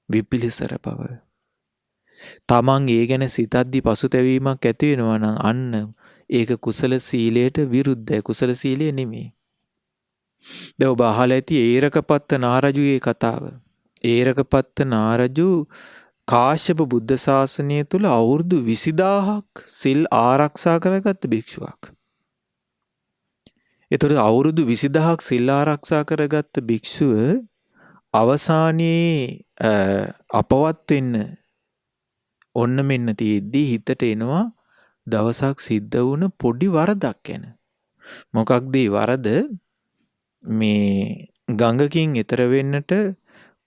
විපිලිසර බව. තමන් ඒ ගැන සිතද්දි පසුතැවීමක් ඇති වෙනවා නම් අන්න ඒක කුසල සීලයට විරුද්ධයි. කුසල සීලය නෙමෙයි. දැන් ඔබ අහලා ඇති ඒරකපත්ත නාරජුගේ කතාව. ඒරකපත්ත නාරජු කාශ්‍යප බුද්ධ ශාසනය තුල අවුරුදු 20000ක් සිල් ආරක්ෂා කරගත්ත භික්ෂුවක්. ඒතකොට අවුරුදු 20000ක් සිල් ආරක්ෂා කරගත්ත භික්ෂුව අවසානයේ අපවත් වෙන්න ඔන්න මෙන්න තියෙද්දි හිතට එනවා දවසක් සිද්ධ වුණ පොඩි වරදක් ගැන. මොකක්ද ඒ වරද? මේ ගඟකින් එතර වෙන්නට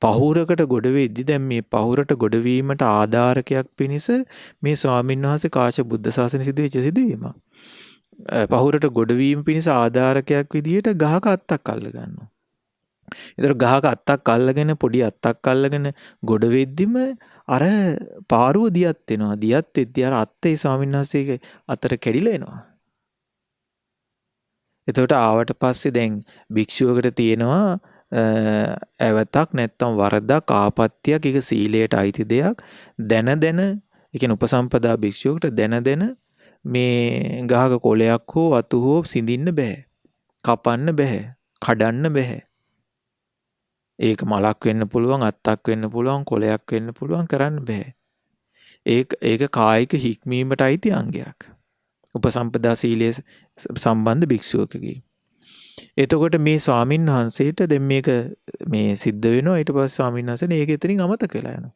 පහුරකට ගොඩ වෙද්දි දැන් මේ පහුරට ගොඩ වීමට ආධාරකයක් පිණිස මේ ස්වාමීන් වහන්සේ කාශ්‍යප බුද්ධ ශාසනය සිදුවෙච්ච සිදුවීමක්. පහුරට ගොඩ වීම පිණිස ආධාරකයක් විදියට ගහක අත්තක් අල්ල ගන්නවා. ඒතර ගහක අත්තක් අල්ලගෙන පොඩි අත්තක් අල්ලගෙන ගොඩ වෙද්දිම අර පාරුව දියත් වෙනවා. දියත් වෙද්දී අර අත්තේ ස්වාමීන් වහන්සේගේ අතට කැඩිලා එනවා. එතකොට ආවට පස්සේ දැන් භික්ෂුවකට තියෙනවා ඇවතක් නැත්තම් වරදක් ආපත්‍යක් ඒක සීලයට අයිති දෙයක් දැන ඒ කියන්නේ උපසම්පදා භික්ෂුවකට දැන මේ ගහක කොළයක් හෝ අතු හෝ සිඳින්න බෑ. කපන්න බෑ. කඩන්න බෑ. ඒක මලක් වෙන්න පුළුවන්, අත්තක් වෙන්න පුළුවන්, කොළයක් වෙන්න පුළුවන් කරන්න බෑ. ඒක කායික හික්මීමට අයිති අංගයක්. උපසම්පදා සීලයේ සම්බන්ධ භික්ෂුවකගේ. එතකොට මේ ස්වාමින් වහන්සේට දැන් මේක මේ සිද්ධ වෙනවා. ඊට පස්සේ ස්වාමින් වහන්සේ මේක එතනින් අමතක වෙලා යනවා.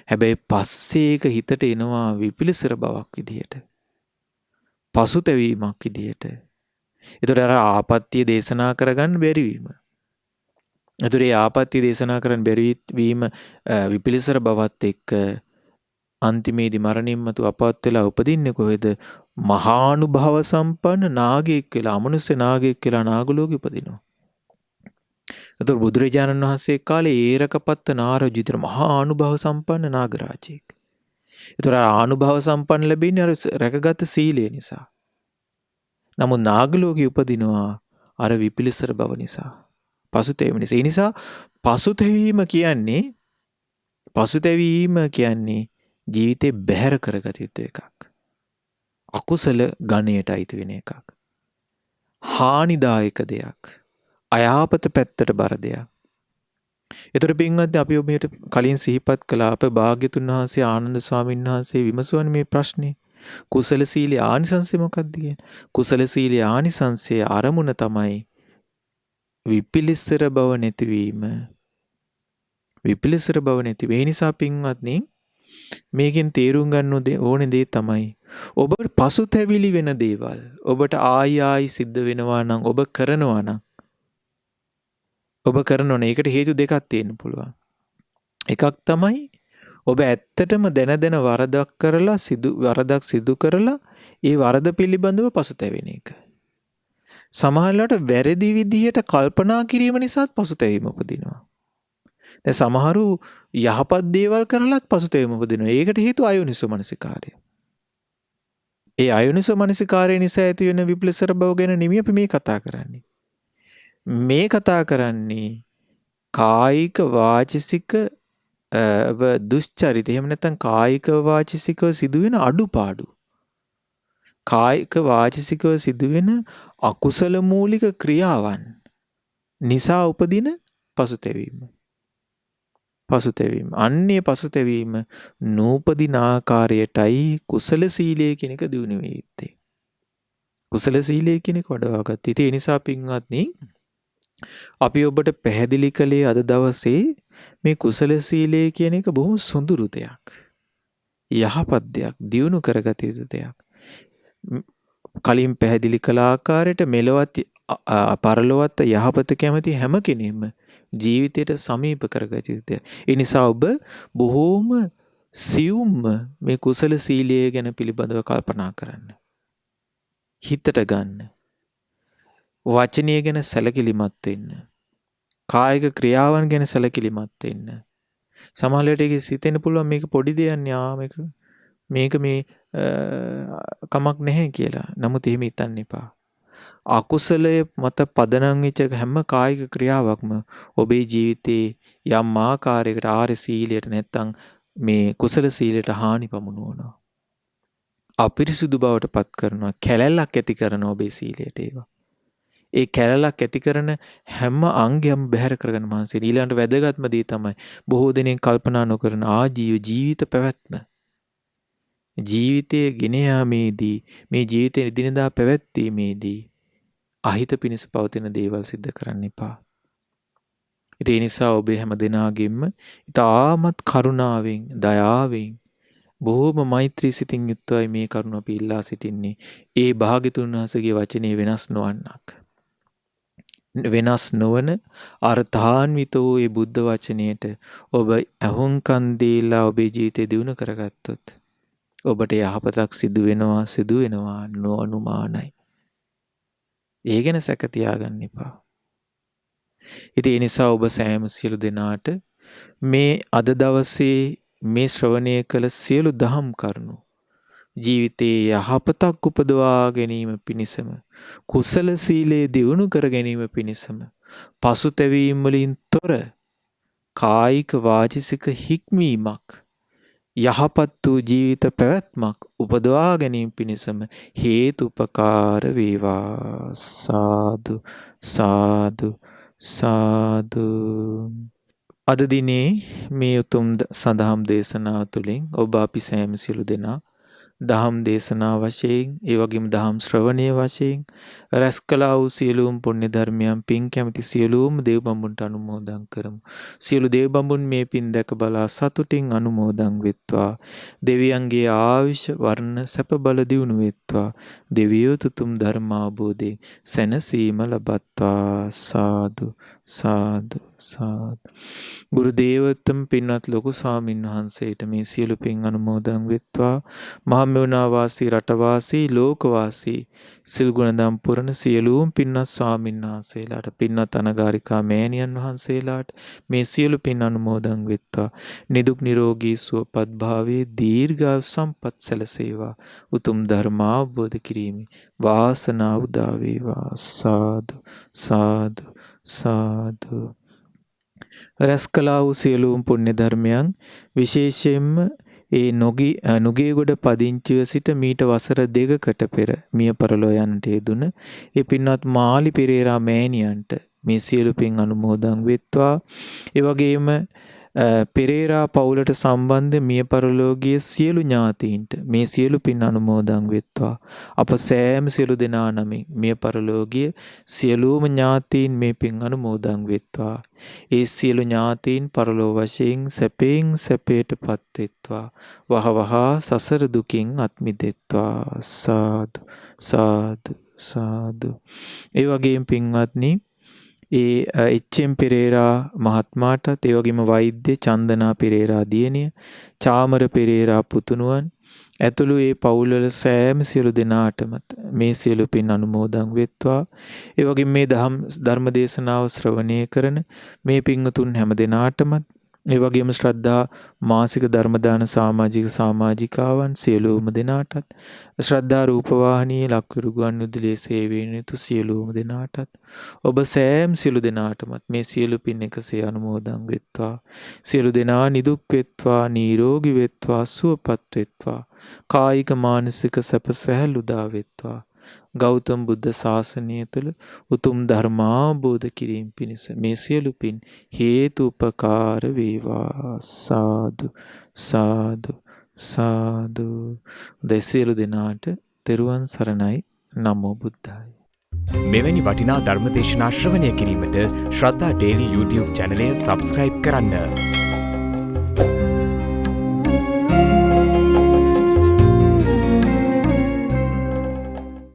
හැබැයි පස්සේ ඒක හිතට එනවා විපිලිසර බවක් විදියට. පසුතැවීමක් විදියට. ඒතර අර ආපත්‍ය දේශනා කරගන්න බැරි වීම. ඒතර ඒ ආපත්‍ය දේශනා කරන්න බැරි වීම විපිලිසර බවත් එක්ක අන්තිමේදී මරණින් මතු අපවත් වෙලා උපදින්නේ කොහෙද? මහානුභාව සම්පන්න නාගයෙක් වෙලා, අමනුෂ්‍ය නාගයෙක් වෙලා නාගලෝකෙ උපදිනවා. ඒතර බුදුරජාණන් වහන්සේ කාලේ ඒරකපත්ත නාරජිතර මහා අනුභව සම්පන්න නාගරාජයෙක්. ඒතර ආනුභව සම්පන්න ලැබෙන්නේ අර රැකගත් සීලය නිසා. නමුත් නාගලෝකෙ උපදිනවා අර විපිලිසර බව නිසා. පසුතැවීම නිසා. ඒ නිසා පසුතැවීම කියන්නේ ජීවිතේ බැහැර කරගත යුතු එකක්. අකුසල ගණයට අයිති වෙන එකක්. හානිදායක දෙයක්. අයාපත පැත්තට බර දෙයක්. ඒතර පින්වත්නි අපි ඔබට කලින් සිහිපත් කළා අපේ භාග්‍යතුන් වහන්සේ ආනන්ද ස්වාමීන් වහන්සේ විමසුවන මේ ප්‍රශ්නේ. කුසල සීලේ ආනිසංසය මොකක්ද කියන්නේ? කුසල සීලේ ආනිසංසයේ අරමුණ තමයි විපිලිසර බව නැතිවීම. විපිලිසර බව නැති වේ. නිසා පින්වත්නි මේකෙන් තේරුම් ගන්න ඕනේ දේ තමයි ඔබට පසුතැවිලි වෙන දේවල් ඔබට ආයි සිද්ධ වෙනවා නම් ඔබ කරනවා. ඒකට හේතු දෙකක් තියෙන්න පුළුවන්. එකක් තමයි ඔබ ඇත්තටම දැන වරදක් සිදු කරලා ඒ වරද පිළිබඳව පසුතැවෙන එක. සමහරවිට වැරදි විදිහට කල්පනා කිරීම නිසාත් පසුතැවීම උපදිනවා. දැන් සමහරු යහපත් දේවල් කරලත් පසුතැවීම උපදිනවා. ඒකට හේතුව අයෝනිසෝ මනසිකාරය. ඒ අයෝනිසෝ මනසිකාරය නිසා ඇති වෙන විපිලිසර බව ගැන නෙමෙයි අපි මේ කතා කරන්නේ. මේ කතා කරන්නේ කායික වාචික දුස්චරිත. එහෙම නැත්නම් කායික වාචිකව සිදුවෙන අඩුපාඩු. කායික වාචිකව සිදුවෙන අකුසල මූලික ක්‍රියාවන් නිසා උපදින පසුතැවීම. අන්නේ පසුතැවීම නූපදින ආකාරයටයි කුසල සීලය කියන එක දිනු වෙ යුත්තේ. කුසල සීලය කියන එක වඩවාගත්ත. ඒ නිසා පින්වත්නි අපි ඔබට පැහැදිලි කළේ අද දවසේ මේ කුසල සීලය කියන එක බොහොම සුඳුරු දෙයක්. යහපත් දෙයක්, දියුණු කරගත යුතු දෙයක්. කලින් පැහැදිලි කළ ආකාරයට මෙලොවත් පරලොවත් යහපත කැමති හැම කෙනෙක්ම ජීවිතයට සමීප කරගත යුතුයි. ඒ නිසා ඔබ බොහෝම සියුම්ම මේ කුසල සීලය ගැන පිළිබඳව කල්පනා කරන්න. හිතට ගන්න. වචනය ගැන සැලකිලිමත් වෙන්න. කායික ක්‍රියාවන් ගැන සැලකිලිමත් වෙන්න. සමහර වෙලට ඒක සිතෙන්න පුළුවන් මේක පොඩි දෙයක් න්යා මේක මේ කමක් නැහැ කියලා. නමුත් එහෙම හිතන්න එපා. අකුසලයේ මත පදනම් වෙච්ච හැම කායික ක්‍රියාවක්ම ඔබේ ජීවිතේ යම් ආකාරයකට ආර්ය සීලයට නැත්තම් මේ කුසල සීලයට හානි පමුණුවනවා. අපිරිසුදු බවට පත් කරනවා. කැලැල්ලක් ඇති කරනවා ඔබේ සීලයට ඒවා. ඒ කැලැල්ලක් ඇති කරන හැම අංගයක්ම බැහැර කරගන්න මහන්සිය. ඊළඟට වැදගත්ම දේ තමයි බොහෝ දෙනෙක් කල්පනා නොකරන ජීවිත පැවැත්ම. ජීවිතයේ ගෙන යාමේදී මේ ජීවිතේ එදිනෙදා පැවැත්වීමේදී අහිත පිණිස පවතින දේවල් සිද්ධ කරන්න එපා. ඒ නිසා ඔබේ හැම දෙනාගෙම ඉතාමත් කරුණාවෙන්, දයාවෙන්, බොහෝම මෛත්‍රී සිතින් යුක්තවයි මේ කරුණ අපි ඉල්ලා සිටින්නේ. ඒ භාග්‍යතුන් වහන්සේගේ වචනේ වෙනස් නොවන්නක්. වෙනස් නොවන අර්ථාන්විත වූ මේ බුද්ධ වචනයට ඔබ අහුම්කන් දීලා ඔබේ ජීවිතය දියුණු කරගත්තොත් ඔබට යහපතක් සිදු වෙනවා නොඅනුමානයි. ඒ ගැන සැක තියාගන්න එපා. ඉතින් ඒ නිසා ඔබ සෑම සියලු දෙනාට මේ අද දවසේ මේ ශ්‍රවණය කළ සියලු දහම් කරුණු ජීවිතයේ යහපතක් උපදවා ගැනීම පිණිසම, කුසල සීලයේ දියුණු කර ගැනීම පිණිසම, පසුතැවීම් වලින් තොර කායික වාචික හික්මීමක්, යහපත් වූ ජීවිත පැවැත්මක් උපදවා ගැනීම පිණිසම හේතුපකාර වේවා. සාදු සාදු සාදු. අද දිනේ මේ උතුම් සදහම් දේශනාව තුළින් ඔබ අපි සෑම සියලු දෙනා දහම් දේශනා වශයෙන්, ඒ වගේම දහම් ශ්‍රවණය වශයෙන් රැස් කළා වූ සියලුම පුණ්‍ය ධර්මයන් පින් කැමති සියලුම දේව බඹුන්ට අනුමෝදන් කරමු. සියලු දේව බඹුන් මේ පින් දැක බලා සතුටින් අනුමෝදන් වෙත්වා. දෙවියන්ගේ ආයුෂ වර්ණ සැප බල දියුණු වෙත්වා. දෙවියෝ තුතුම් ධර්ම අවබෝධයෙන් සැනසීම ලබත්වා. සාදු සාදු සාදු. ගුරු දේවෝත්තම පින්වත් ලොකු ස්වාමින් වහන්සේට මේ සියලු පින් අනුමෝදන් වෙත්වා. මහමෙවුනා වාසී, රටවාසී, ලෝකවාසී සිල් ගුණදම් පුරන සියලුම පින්වත් ස්වාමින් වහන්සේලාට, පින්වත් අනගාരികා මෑණියන් වහන්සේලාට මේ සියලු පින් අනුමෝදන් වෙත්වා. නිදුක් නිරෝගී සුවපත් භාවයේ දීර්ඝායු සම්පත් සැලසේවා. උතුම් ධර්ම අවබෝධ කිරීමේ වාසනාව උදා වේවා. සාදු සාදු සාදු. රැස් කළා වූ සියලුම පුණ්‍ය ධර්මයන් විශේෂයෙන්ම ඒ නුගේගොඩ පදිංචිව සිට මීට වසර 2කට පෙර මිය පරලෝ යන්නට යෙදුන ඒ පින්වත් මාලි පෙරේරා මෑණියන්ට මේ සියලු පින් අනුමෝදන් වෙත්වා. ඒ වගේම පෙරේරා පවුලට සම්බන්ධ මිය පරලෝකීය සියලු ඥාතීන්ට මේ සියලු පින් අනුමෝදන් වෙත්වා. අප සෑම සියලු දෙනා නමින් මිය පරලෝකීය සියලුම ඥාතීන් මේ පින් අනුමෝදන් වෙත්වා. ඒ සියලු ඥාතීන් පරලෝ වශයෙන් සැපෙන් සැපයටපත් වෙත්වා. වහවහ සසර දුකින් අත් මිදෙත්වා. සාදු සාදු සාදු. ඒ වගේම පින්වත්නි, ඒ එච්.එම්. පෙරේරා මහත්මයාටත්, ඒ වගේම වෛද්‍ය චන්දනා පෙරේරා දියණිය, චාමර පෙරේරා පුතුණුවන් ඇතුළු ඒ පවුල්වල සෑම සියලු දෙනාටම මේ සියලු පින් අනුමෝදන් වෙත්වා. ඒ වගේම මේ ධර්ම දේශනාව ශ්‍රවණය කරන මේ පින්වතුන් හැම දෙනාටම, ඒ වගේම ශ්‍රද්ධා මාසික ධර්ම දාන සමාජිකාවන් සියලුම දෙනාටත්, ශ්‍රද්ධා රූපවාහිනියේ ලක්විරු ගුවන්විදුලියේ සේවයෙන් යුතු සියලුම දෙනාටත්, ඔබ සෑම සියලු දෙනාටම මේ සියලු පින් එකසේ අනුමෝදන් වෙත්වා. සියලු දෙනා නිදුක් වෙත්වා, නිරෝගී වෙත්වා, සුවපත් වෙත්වා. කායික මානසික සැප සැහැල්ලු දා වෙත්වා. ගෞතම බුද්ධ ශාසනය තුළ උතුම් ධර්මාවබෝධ කිරීම පිණිස මේ සියලු පින් හේතුපකාර වේවා. සාදු සාදු සාදු. දෙසියලු දෙනාට තෙරුවන් සරණයි. නමෝ බුද්ධාය. මෙවැනි වටිනා ධර්ම දේශනා ශ්‍රවණය කිරීමට ශ්‍රද්ධා ටෙලි YouTube චැනලය සබ්ස්ක්‍රයිබ් කරන්න.